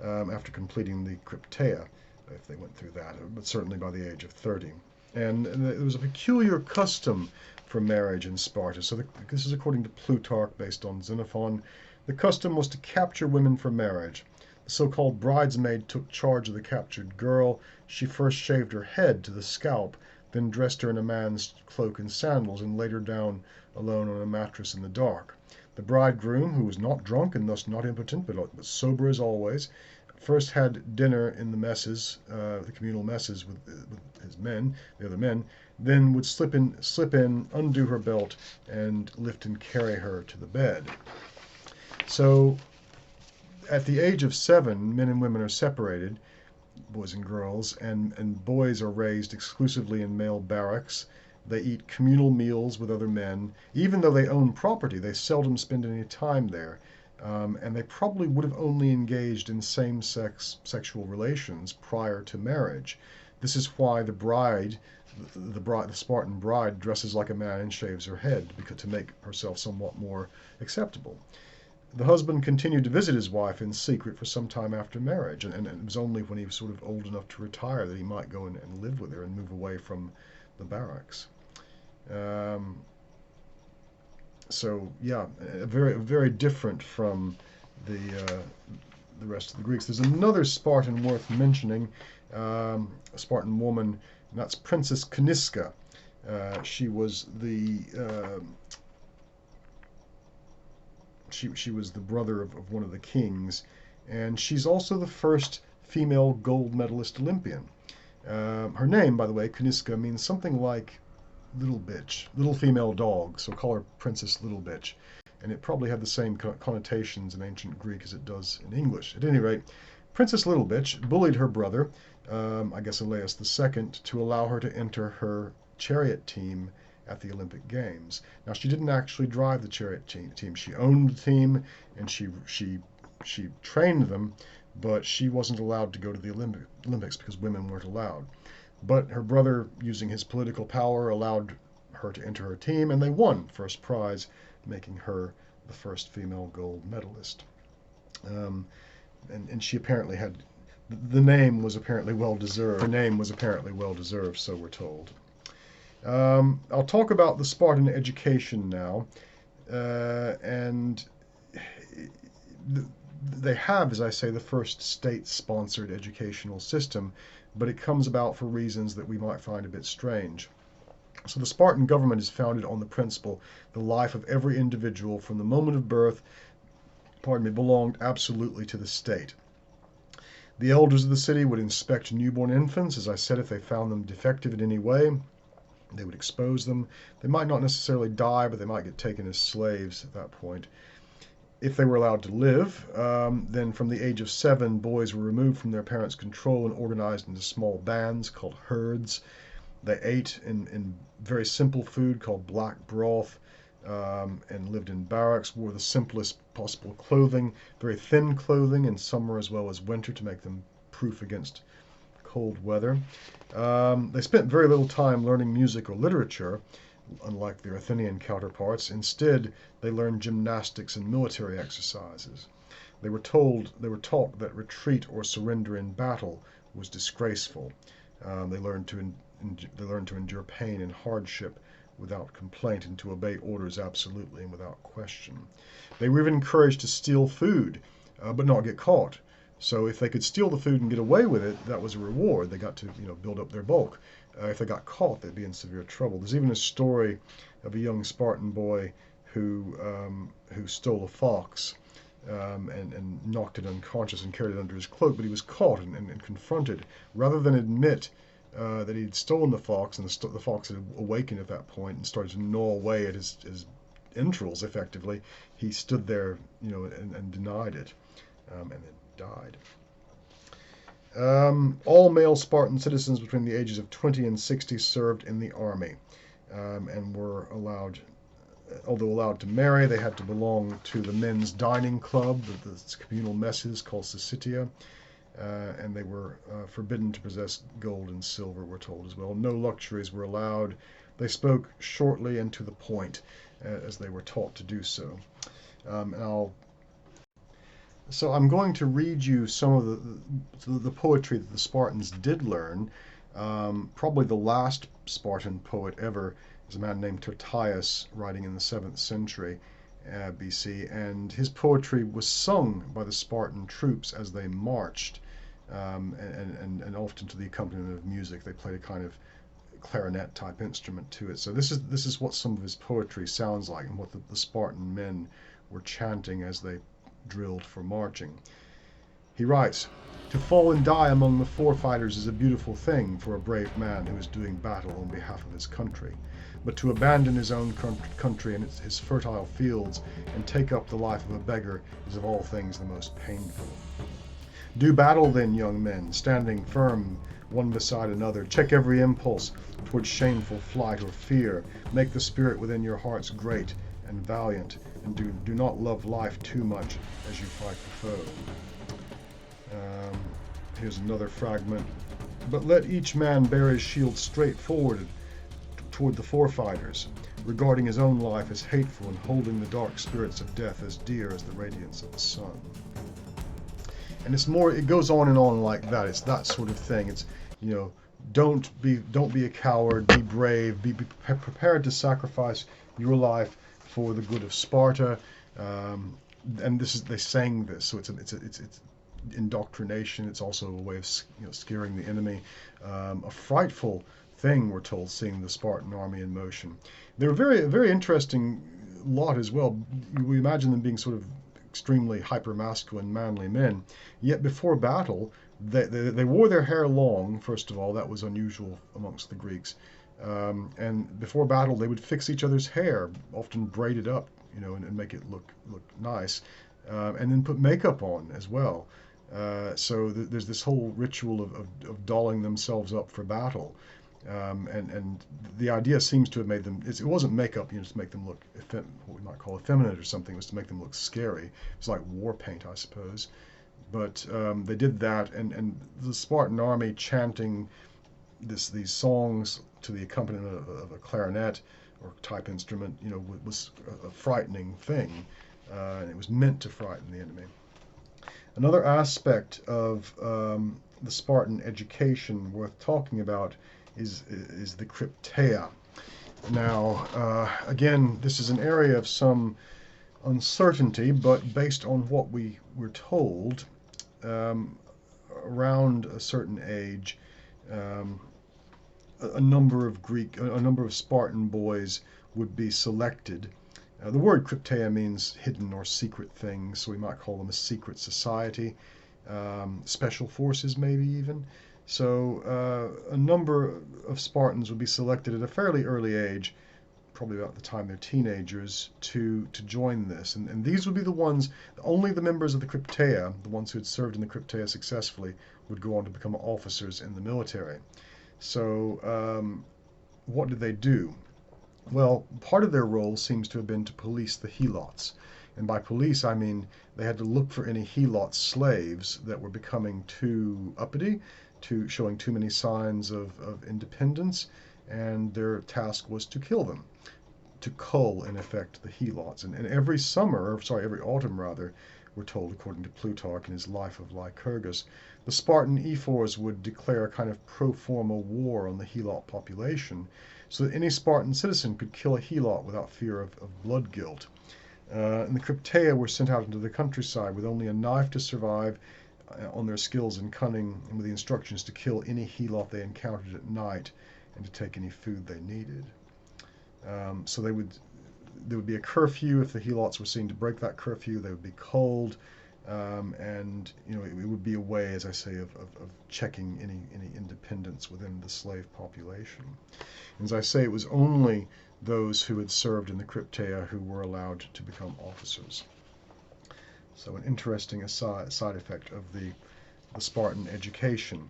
after completing the Cryptea, if they went through that, but certainly by the age of 30. And there was a peculiar custom for marriage in Sparta. So this is according to Plutarch, based on Xenophon. The custom was to capture women for marriage. The so-called bridesmaid took charge of the captured girl. She first shaved her head to the scalp, then dressed her in a man's cloak and sandals, and laid her down alone on a mattress in the dark. The bridegroom, who was not drunk and thus not impotent, but sober as always, first had dinner in the messes, the communal messes with his men, the other men, then would slip in, undo her belt, and lift and carry her to the bed. So at the age of 7, men and women are separated, boys and girls, and boys are raised exclusively in male barracks. They eat communal meals with other men. Even though they own property, they seldom spend any time there. And they probably would have only engaged in same-sex sexual relations prior to marriage. This is why the Spartan bride dresses like a man and shaves her head, to make herself somewhat more acceptable. The husband continued to visit his wife in secret for some time after marriage, and it was only when he was sort of old enough to retire that he might go and live with her and move away from the barracks. So yeah, very different from the rest of the Greeks. There's another Spartan worth mentioning, a Spartan woman, and that's Princess Caniska. She was the she was the brother of one of the kings, and she's also the first female gold medalist Olympian. Her name, by the way, Caniska, means something like little bitch, little female dog, so call her Princess Little Bitch. And it probably had the same connotations in ancient Greek as it does in English. At any rate, Princess Little Bitch bullied her brother, I guess Elias II, to allow her to enter her chariot team at the Olympic Games. Now, she didn't actually drive the chariot team. She owned the team, and she trained them, but she wasn't allowed to go to the Olympics because women weren't allowed. But her brother, using his political power, allowed her to enter her team, and they won first prize, making her the first female gold medalist. And she apparently had, the name was apparently well deserved. Her name was apparently well deserved, so we're told. I'll talk about the Spartan education now, and they have, as I say, the first state-sponsored educational system, but it comes about for reasons that we might find a bit strange. So the Spartan government is founded on the principle the life of every individual from the moment of birth, belonged absolutely to the state. The elders of the city would inspect newborn infants. As I said, if they found them defective in any way, they would expose them. They might not necessarily die, but they might get taken as slaves at that point. If they were allowed to live, then from the age of 7, boys were removed from their parents' control and organized into small bands called herds. They ate in very simple food called black broth, and lived in barracks, wore the simplest possible clothing, very thin clothing in summer as well as winter to make them proof against cold weather. They spent very little time learning music or literature, unlike their Athenian counterparts. Instead, they learned gymnastics and military exercises. They were taught that retreat or surrender in battle was disgraceful. They learned to endure pain and hardship without complaint and to obey orders absolutely and without question. They were even encouraged to steal food, but not get caught. So if they could steal the food and get away with it, that was a reward. They got to build up their bulk. If they got caught, they'd be in severe trouble. There's even a story of a young Spartan boy who stole a fox and knocked it unconscious and carried it under his cloak, but he was caught and confronted. Rather than admit that he'd stolen the fox, and the fox had awakened at that point and started to gnaw away at his entrails effectively, he stood there and denied it, and then died. All male Spartan citizens between the ages of 20 and 60 served in the army, and were allowed, although allowed to marry, they had to belong to the men's dining club, the communal messes called Syssitia, and they were forbidden to possess gold and silver, we're told as well. No luxuries were allowed. They spoke shortly and to the point, as they were taught to do so. So I'm going to read you some of the poetry that the Spartans did learn. Probably the last Spartan poet ever is a man named Tertius, writing in the 7th century BC, and his poetry was sung by the Spartan troops as they marched, and often to the accompaniment of music. They played a kind of clarinet type instrument to it. So this is what some of his poetry sounds like, and what the Spartan men were chanting as they drilled for marching. He writes, "To fall and die among the forefighters is a beautiful thing for a brave man who is doing battle on behalf of his country. But to abandon his own country and his fertile fields and take up the life of a beggar is of all things the most painful. Do battle then, young men, standing firm one beside another. Check every impulse towards shameful flight or fear. Make the spirit within your hearts great and valiant, and do not love life too much as you fight the foe." Here's another fragment. "But let each man bear his shield straight forward toward the forefighters, regarding his own life as hateful and holding the dark spirits of death as dear as the radiance of the sun." And it goes on and on like that. It's that sort of thing. It's, don't be a coward, be brave, be prepared to sacrifice your life for the good of Sparta. And they sang this, so it's indoctrination. It's also a way of scaring the enemy. A frightful thing, we're told, seeing the Spartan army in motion. They're a very interesting lot as well. We imagine them being sort of extremely hyper-masculine, manly men. Yet before battle, they wore their hair long. First of all, that was unusual amongst the Greeks. And before battle, they would fix each other's hair, often braid it up, and make it look nice, and then put makeup on as well. So there's this whole ritual of dolling themselves up for battle, and the idea seems to have made them. It wasn't makeup, to make them look what we might call effeminate or something. It was to make them look scary. It's like war paint, I suppose. But they did that, and the Spartan army chanting these songs to the accompaniment of a clarinet or type instrument, was a frightening thing, and it was meant to frighten the enemy. Another aspect of the Spartan education worth talking about is the Cryptea. Now, again, this is an area of some uncertainty, but based on what we were told, around a certain age, a number of Spartan boys would be selected. The word Cryptea means hidden or secret things, so we might call them a secret society, special forces maybe even. So a number of Spartans would be selected at a fairly early age, probably about the time they're teenagers, to join this. And these would be the ones, only the members of the Cryptea, the ones who had served in the Cryptea successfully, would go on to become officers in the military. So what did they do? Well, part of their role seems to have been to police the helots. And by police, I mean they had to look for any helot slaves that were becoming too uppity, showing too many signs of independence, and their task was to kill them, to cull, in effect, the helots. And every autumn rather, we're told, according to Plutarch in his Life of Lycurgus, the Spartan ephors would declare a kind of pro forma war on the helot population, so that any Spartan citizen could kill a helot without fear of blood guilt. And the Cryptea were sent out into the countryside with only a knife to survive, on their skills and cunning, and with the instructions to kill any helot they encountered at night and to take any food they needed. So there would be a curfew. If the helots were seen to break that curfew, they would be culled, and it would be a way, as I say, of checking any independence within the slave population. And as I say, it was only those who had served in the Cryptea who were allowed to become officers. So an interesting side effect of the the Spartan Education.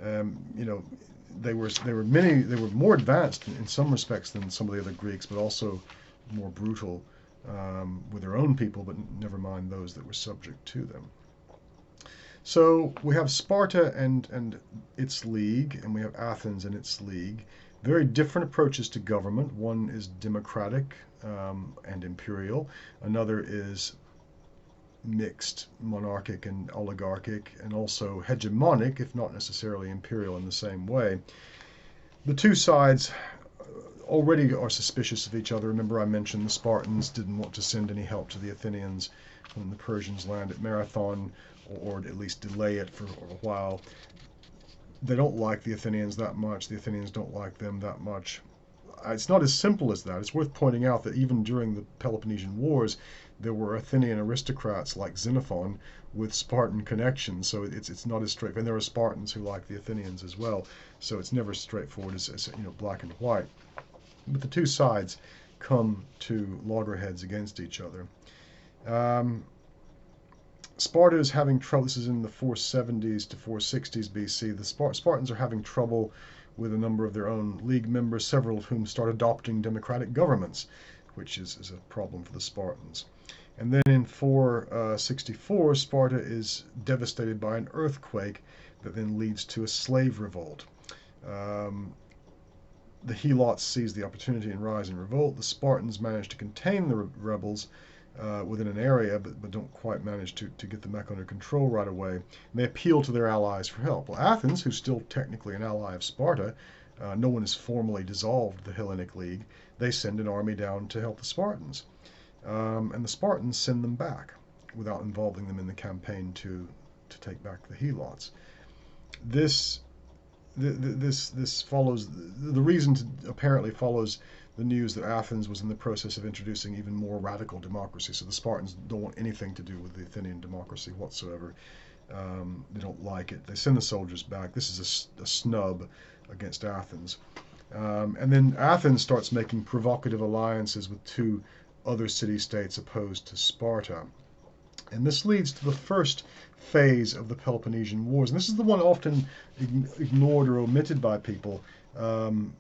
You know, they were more advanced in some respects than some of the other Greeks, but also more brutal with their own people, but never mind those that were subject to them. So we have Sparta and its league, and we have Athens and its league. Very different approaches to government. One is democratic and imperial. Another is mixed, monarchic and oligarchic, and also hegemonic, if not necessarily imperial in the same way. The two sides already are suspicious of each other. Remember, I mentioned the Spartans didn't want to send any help to the Athenians when the Persians land at Marathon, or at least delay it for a while. They don't like the Athenians that much. The Athenians don't like them that much. It's not as simple as that. It's worth pointing out that even during the Peloponnesian Wars, there were Athenian aristocrats like Xenophon with Spartan connections. So it's not as straightforward. And there are Spartans who like the Athenians as well. So it's never straightforward as you know, black and white. But the two sides come to loggerheads against each other. Sparta is having trouble. This is in the 470s to 460s BC. The Spartans are having trouble with a number of their own league members, several of whom start adopting democratic governments, which is a problem for the Spartans. And then in 464, Sparta is devastated by an earthquake that then leads to a slave revolt. The Helots seize the opportunity and rise in revolt. The Spartans manage to contain the rebels within an area, but don't quite manage to get them back under control right away. And they appeal to their allies for help. Well, Athens, who's still technically an ally of Sparta, no one has formally dissolved the Hellenic League. They send an army down to help the Spartans. And the Spartans send them back without involving them in the campaign to take back the Helots. This follows, the reason apparently follows the news that Athens was in the process of introducing even more radical democracy. So the Spartans don't want anything to do with the Athenian democracy whatsoever. They don't like it. They send the soldiers back. This is a snub against Athens. And then Athens starts making provocative alliances with two other city-states opposed to Sparta. And this leads to the first phase of the Peloponnesian Wars. And this is the one often ignored or omitted by people.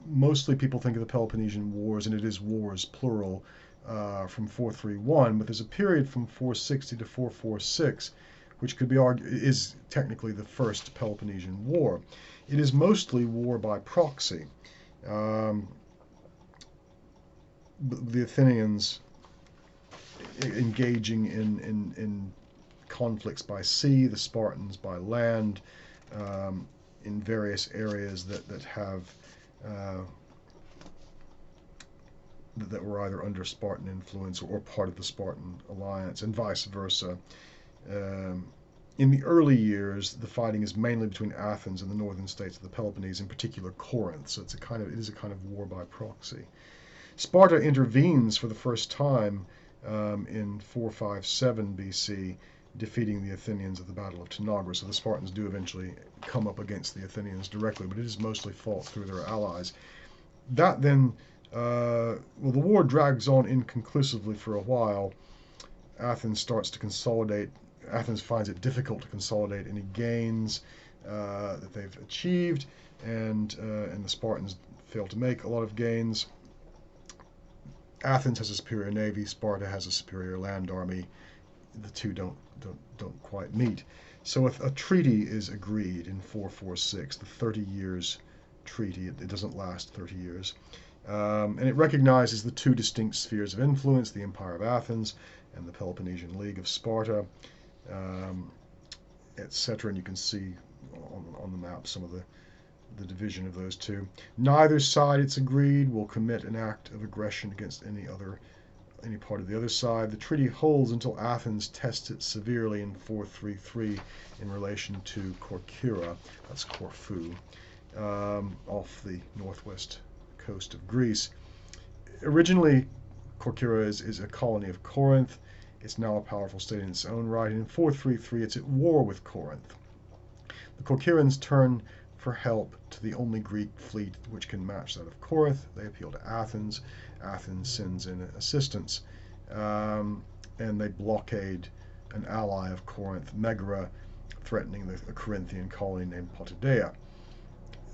Mostly people think of the Peloponnesian Wars, and it is wars, plural, from 431, but there's a period from 460 to 446, which could be argued is technically the first Peloponnesian War. It is mostly war by proxy. The Athenians engaging in conflicts by sea, the Spartans by land, in various areas that have that were either under Spartan influence or part of the Spartan alliance, and vice versa. In the early years, the fighting is mainly between Athens and the northern states of the Peloponnese, in particular Corinth. So it is a kind of war by proxy. Sparta intervenes for the first time in 457 BC, defeating the Athenians at the Battle of Tanagra. So the Spartans do eventually come up against the Athenians directly, but it is mostly fought through their allies. That then, the war drags on inconclusively for a while. Athens starts to consolidate. Athens finds it difficult to consolidate any gains that they've achieved, and the Spartans fail to make a lot of gains. Athens has a superior navy. Sparta has a superior land army. The two don't quite meet. So a treaty is agreed in 446, the 30 years treaty. It doesn't last 30 years. And it recognizes the two distinct spheres of influence, the Empire of Athens and the Peloponnesian League of Sparta, etc. And you can see on the map some of the division of those two. Neither side, it's agreed, will commit an act of aggression against any part of the other side. The treaty holds until Athens tests it severely in 433 in relation to Corcyra, that's Corfu, off the northwest coast of Greece. Originally, Corcyra is a colony of Corinth. It's now a powerful state in its own right. And in 433, it's at war with Corinth. The Corcyrans turn for help to the only Greek fleet which can match that of Corinth. They appeal to Athens. Athens sends in assistance, and they blockade an ally of Corinth, Megara, threatening a Corinthian colony named Potidæa.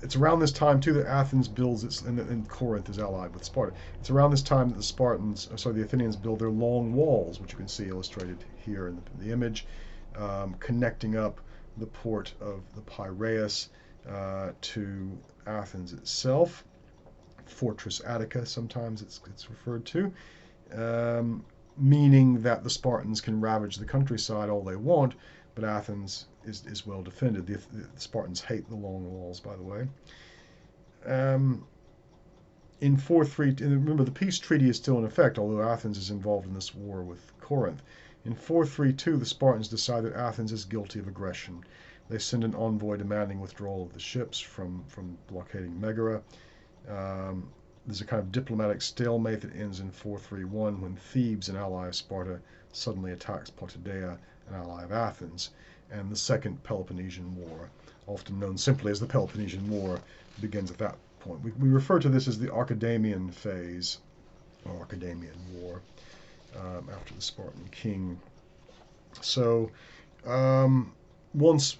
It's around this time too that Athens builds its, and Corinth is allied with Sparta. It's around this time that the Athenians build their long walls, which you can see illustrated here in the image, connecting up the port of the Piraeus to Athens itself. Fortress Attica, sometimes it's referred to, meaning that the Spartans can ravage the countryside all they want, but Athens is well defended. The Spartans hate the long walls, by the way. In 432, remember the peace treaty is still in effect, although Athens is involved in this war with Corinth. In 432, the Spartans decide that Athens is guilty of aggression. They send an envoy demanding withdrawal of the ships from blockading Megara. There's a kind of diplomatic stalemate that ends in 431 when Thebes, an ally of Sparta, suddenly attacks Potidæa, an ally of Athens. And the Second Peloponnesian War, often known simply as the Peloponnesian War, begins at that point. We refer to this as the Archidamian Phase, or Archidamian War, after the Spartan king. So once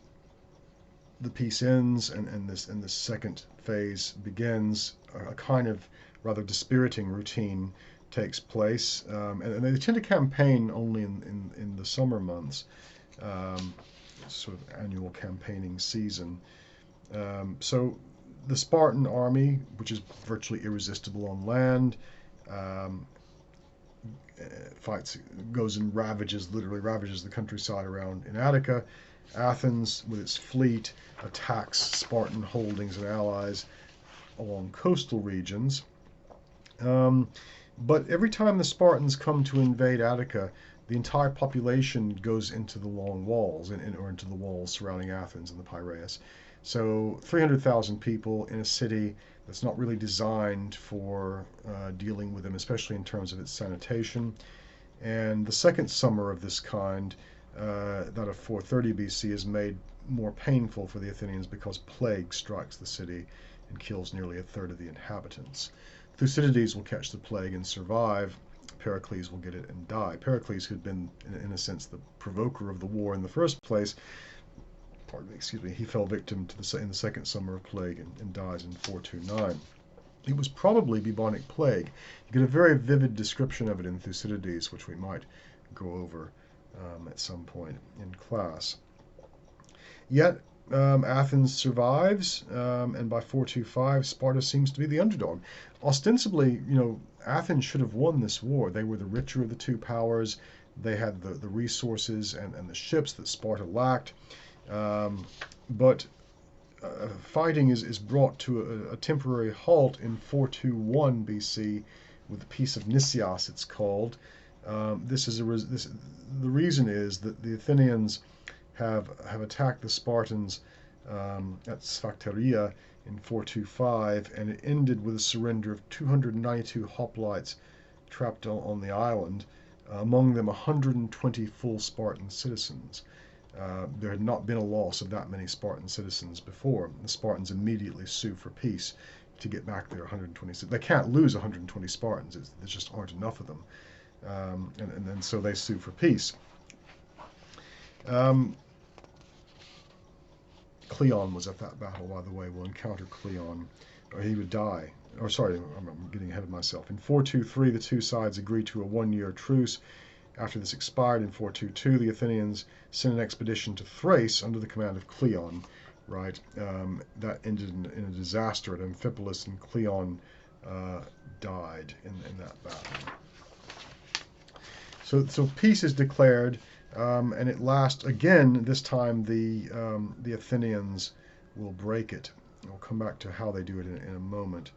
the peace ends and this second phase begins, a kind of rather dispiriting routine takes place, and they tend to campaign only in the summer months, sort of annual campaigning season. So the Spartan army, which is virtually irresistible on land, goes and literally ravages the countryside around in Attica. Athens, with its fleet, attacks Spartan holdings and allies along coastal regions. But every time the Spartans come to invade Attica, the entire population goes into the long walls, or into the walls surrounding Athens and the Piraeus. So 300,000 people in a city that's not really designed for dealing with them, especially in terms of its sanitation. And the second summer of this kind, that of 430 BC, is made more painful for the Athenians because plague strikes the city and kills nearly a third of the inhabitants. Thucydides will catch the plague and survive. Pericles will get it and die. Pericles, who'd been, in a sense, the provoker of the war in the first place, he fell victim to in the second summer of plague and dies in 429. It was probably bubonic plague. You get a very vivid description of it in Thucydides, which we might go over at some point in class. Yet Athens survives, and by 425, Sparta seems to be the underdog. Ostensibly, Athens should have won this war. They were the richer of the two powers. They had the resources and the ships that Sparta lacked. But fighting is brought to a temporary halt in 421 BC with the Peace of Nicias, it's called. The reason is that the Athenians have attacked the Spartans at Sphacteria in 425, and it ended with a surrender of 292 hoplites trapped on the island, among them 120 full Spartan citizens. There had not been a loss of that many Spartan citizens before. The Spartans immediately sue for peace to get back their 120. They can't lose 120 Spartans. There just aren't enough of them. And so they sue for peace. Cleon was at that battle, by the way. We'll encounter Cleon, or he would die. Or sorry, I'm getting ahead of myself. In 423, the two sides agreed to a one-year truce. After this expired in 422, the Athenians sent an expedition to Thrace under the command of Cleon. Right, that ended in a disaster at Amphipolis, and Cleon died in that battle. So peace is declared, and it lasts again. This time the Athenians will break it. We'll come back to how they do it in a moment.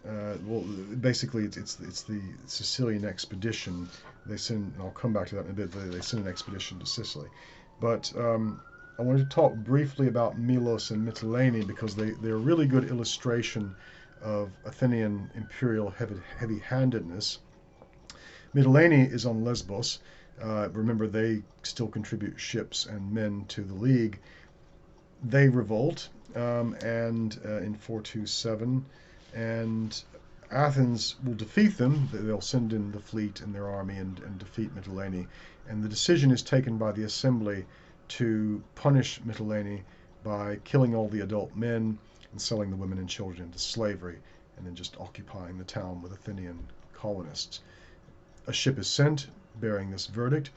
Well, basically, it's the Sicilian expedition. They send, and I'll come back to that in a bit. They send an expedition to Sicily, but I wanted to talk briefly about Milos and Michelani because they're a really good illustration of Athenian imperial heavy-handedness. Michelani is on Lesbos. Remember, they still contribute ships and men to the League. They revolt in 427, and Athens will defeat them. They'll send in the fleet and their army and defeat Michelani. And the decision is taken by the assembly to punish Mytilene by killing all the adult men and selling the women and children into slavery, and then just occupying the town with Athenian colonists. A ship is sent bearing this verdict,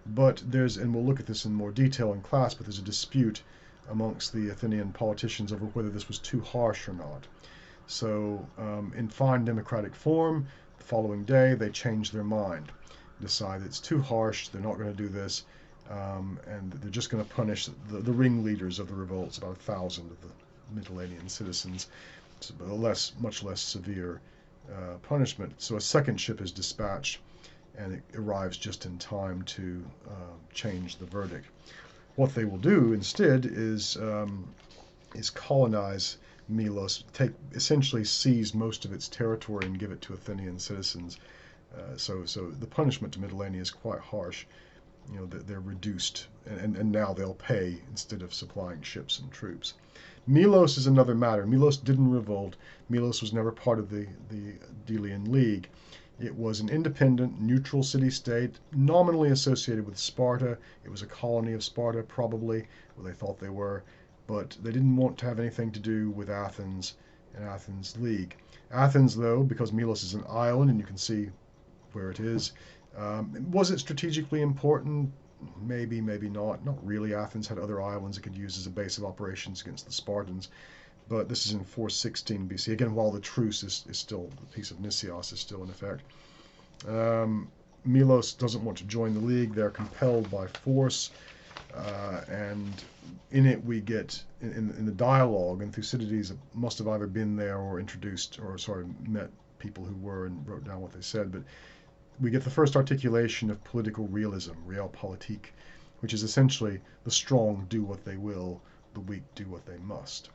but and we'll look at this in more detail in class, but there's a dispute amongst the Athenian politicians over whether this was too harsh or not. So in fine democratic form, the following day they change their mind, decide it's too harsh, they're not going to do this, and they're just going to punish the ringleaders of the revolts, about 1,000 of the Mytilenean citizens. It's a much less severe punishment. So a second ship is dispatched, and it arrives just in time to change the verdict. What they will do instead is colonize Milos, essentially seize most of its territory and give it to Athenian citizens. So the punishment to Mytilene is quite harsh. You know, they're reduced, and now they'll pay instead of supplying ships and troops. Milos is another matter. Milos didn't revolt. Milos was never part of the Delian League. It was an independent, neutral city-state, nominally associated with Sparta. It was a colony of Sparta, probably, or they thought they were, but they didn't want to have anything to do with Athens and Athens League. Athens, though, because Milos is an island, and you can see where it is, was it strategically important? Maybe, maybe not. Not really. Athens had other islands it could use as a base of operations against the Spartans. But this is in 416 BC. Again, while the truce is still, the Peace of Nicias is still in effect. Milos doesn't want to join the league. They're compelled by force. And in it we get, in the dialogue, and Thucydides must have either been there or introduced, or sorry, met people who were and wrote down what they said, but we get the first articulation of political realism, realpolitik, which is essentially the strong do what they will, the weak do what they must.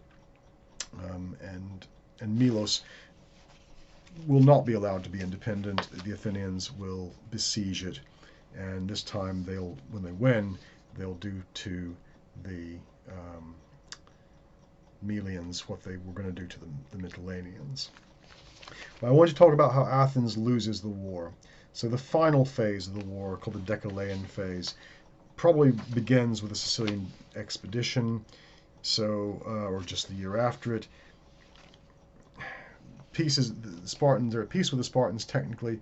And Milos will not be allowed to be independent. The Athenians will besiege it, and this time when they win, they'll do to the Melians what they were going to do to the Mytileneans. But I want to talk about how Athens loses the war. So the final phase of the war, called the Decolaion Phase, probably begins with a Sicilian expedition, or just the year after it. The Spartans are at peace with the Spartans technically.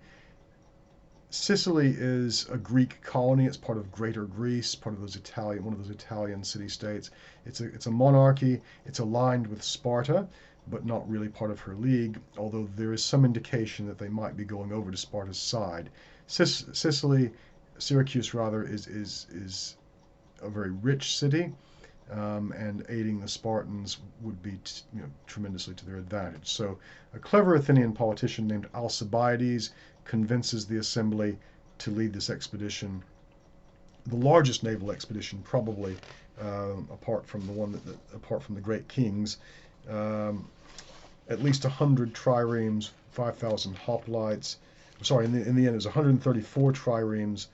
Sicily is a Greek colony. It's part of Greater Greece, one of those Italian city-states. It's a monarchy. It's aligned with Sparta, but not really part of her league, although there is some indication that they might be going over to Sparta's side. Syracuse rather, is a very rich city, and aiding the Spartans would be tremendously to their advantage. So a clever Athenian politician named Alcibiades convinces the assembly to lead this expedition, the largest naval expedition probably, apart from the great kings. At least 100 triremes, 5,000 hoplites. Sorry, in the end it was 134 triremes,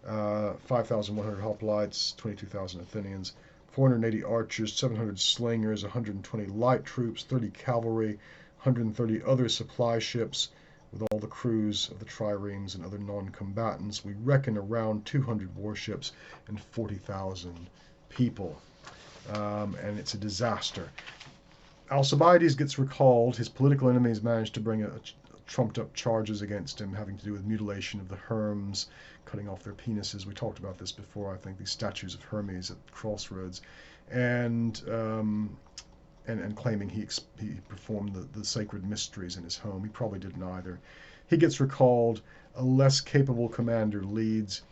5,100 hoplites, 22,000 Athenians, 480 archers, 700 slingers, 120 light troops, 30 cavalry, 130 other supply ships, with all the crews of the triremes and other non-combatants. We reckon around 200 warships and 40,000 people. And it's a disaster. Alcibiades gets recalled. His political enemies managed to bring trumped up charges against him having to do with mutilation of the Herms, cutting off their penises. We talked about this before, I think, these statues of Hermes at crossroads, and claiming he performed the sacred mysteries in his home. He probably didn't either. He gets recalled. A less capable commander leads,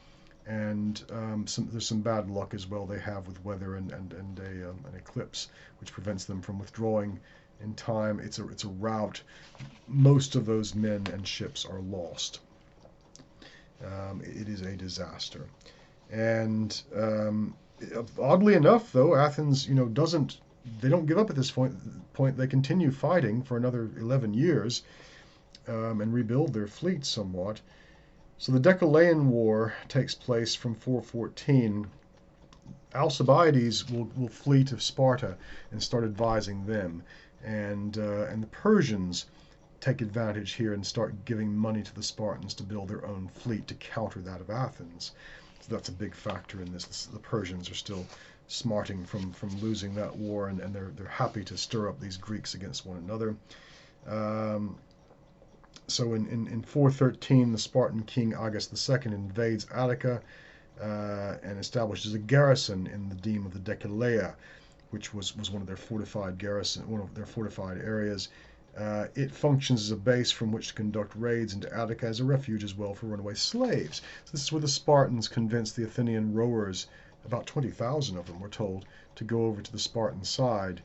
and there's some bad luck as well they have with weather and an eclipse, which prevents them from withdrawing in time. It's a rout. Most of those men and ships are lost. It is a disaster. And oddly enough, though, Athens, they don't give up at this point. They continue fighting for another 11 years and rebuild their fleet somewhat. So the Decolaion War takes place from 414. Alcibiades will flee to Sparta and start advising them, and the Persians take advantage here and start giving money to the Spartans to build their own fleet to counter that of Athens. So that's a big factor in this. The Persians are still smarting from losing that war, and they're happy to stir up these Greeks against one another. So in 413, the Spartan king Agis II invades Attica and establishes a garrison in the deme of the Decolaion, which was one of their fortified areas. It functions as a base from which to conduct raids into Attica, as a refuge as well for runaway slaves. So this is where the Spartans convinced the Athenian rowers, about 20,000 of them were told, to go over to the Spartan side,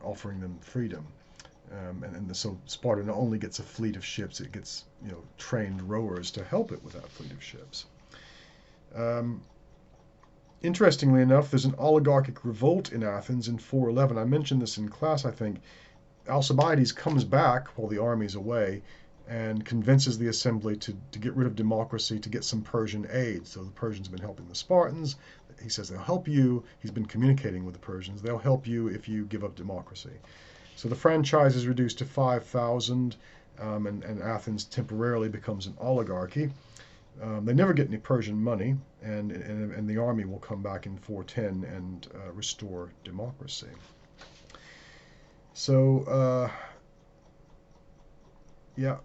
offering them freedom. So Sparta not only gets a fleet of ships, it gets trained rowers to help it with that fleet of ships. Interestingly enough, there's an oligarchic revolt in Athens in 411. I mentioned this in class, I think. Alcibiades comes back while the army's away and convinces the assembly to get rid of democracy, to get some Persian aid. So the Persians have been helping the Spartans. He says they'll help you. He's been communicating with the Persians. They'll help you if you give up democracy. So the franchise is reduced to 5,000, and Athens temporarily becomes an oligarchy. They never get any Persian money, and the army will come back in 410 and restore democracy. So,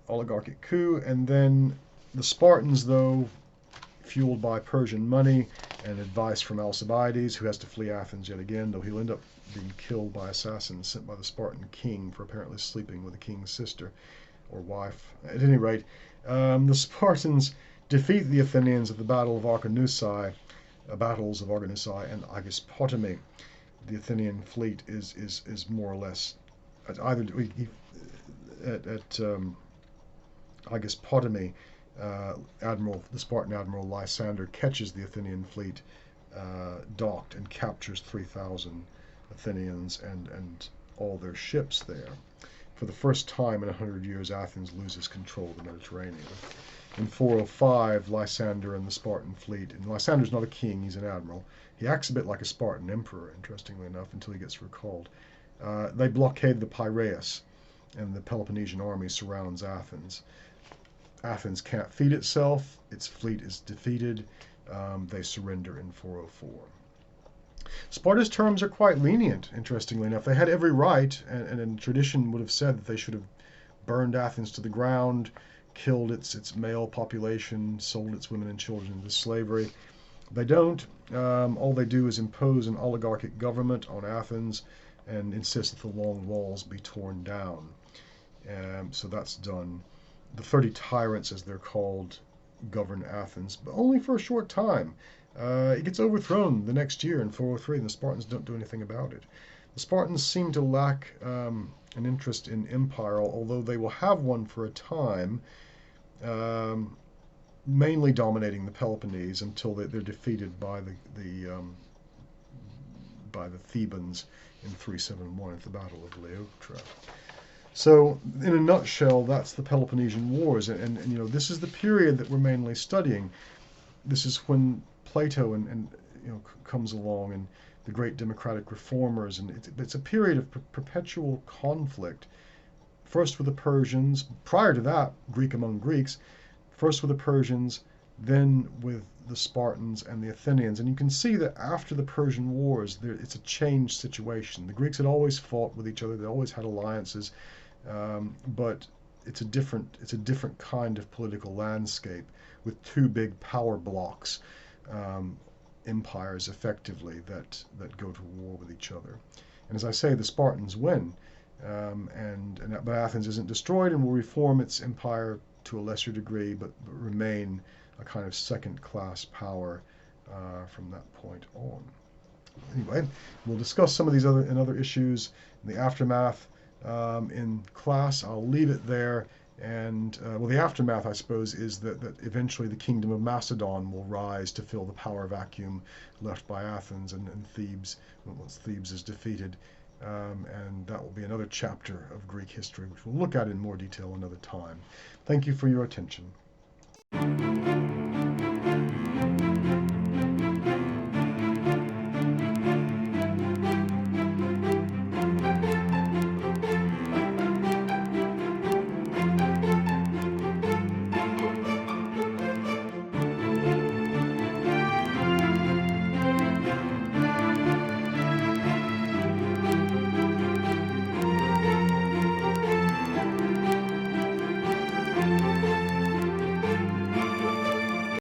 oligarchic coup. And then the Spartans, though, fueled by Persian money and advice from Alcibiades, who has to flee Athens yet again, though he'll end up being killed by assassins sent by the Spartan king for apparently sleeping with the king's sister or wife. At any rate, the Spartans defeat the Athenians at the Battle of battles of Argonusae and Aegispotami. The Athenian fleet is more or less at Aegispotami. The Spartan admiral Lysander catches the Athenian fleet docked and captures 3,000 Athenians and all their ships there. For the first time in 100 years, Athens loses control of the Mediterranean. In 405, Lysander and the Spartan fleet, and Lysander's not a king, he's an admiral. He acts a bit like a Spartan emperor, interestingly enough, until he gets recalled. They blockade the Piraeus, and the Peloponnesian army surrounds Athens. Athens can't feed itself, its fleet is defeated, they surrender in 404. Sparta's terms are quite lenient, interestingly enough. They had every right, and tradition would have said that they should have burned Athens to the ground, killed its male population, sold its women and children into slavery. They don't. All they do is impose an oligarchic government on Athens and insist that the long walls be torn down. So that's done. The 30 tyrants, as they're called, govern Athens, but only for a short time. It gets overthrown the next year in 403, and the Spartans don't do anything about it. The Spartans seem to lack an interest in empire, although they will have one for a time, mainly dominating the Peloponnese until they're defeated by the Thebans in 371 at the Battle of Leuctra. So, in a nutshell, that's the Peloponnesian Wars, and this is the period that we're mainly studying. This is when Plato and comes along, and the great democratic reformers, and it's a period of perpetual conflict. First with the Persians, prior to that, Greek among Greeks. First with the Persians, then with the Spartans and the Athenians. And you can see that after the Persian Wars, it's a changed situation. The Greeks had always fought with each other; they always had alliances, but it's a different kind of political landscape with two big power blocks, empires effectively that go to war with each other. And as I say, the Spartans win, but Athens isn't destroyed and will reform its empire to a lesser degree, but remain a kind of second-class power from that point on. Anyway, we'll discuss some of these other issues in the aftermath in class. I'll leave it there. And the aftermath, I suppose, is that eventually the kingdom of Macedon will rise to fill the power vacuum left by Athens and Thebes once Thebes is defeated. And that will be another chapter of Greek history, which we'll look at in more detail another time. Thank you for your attention.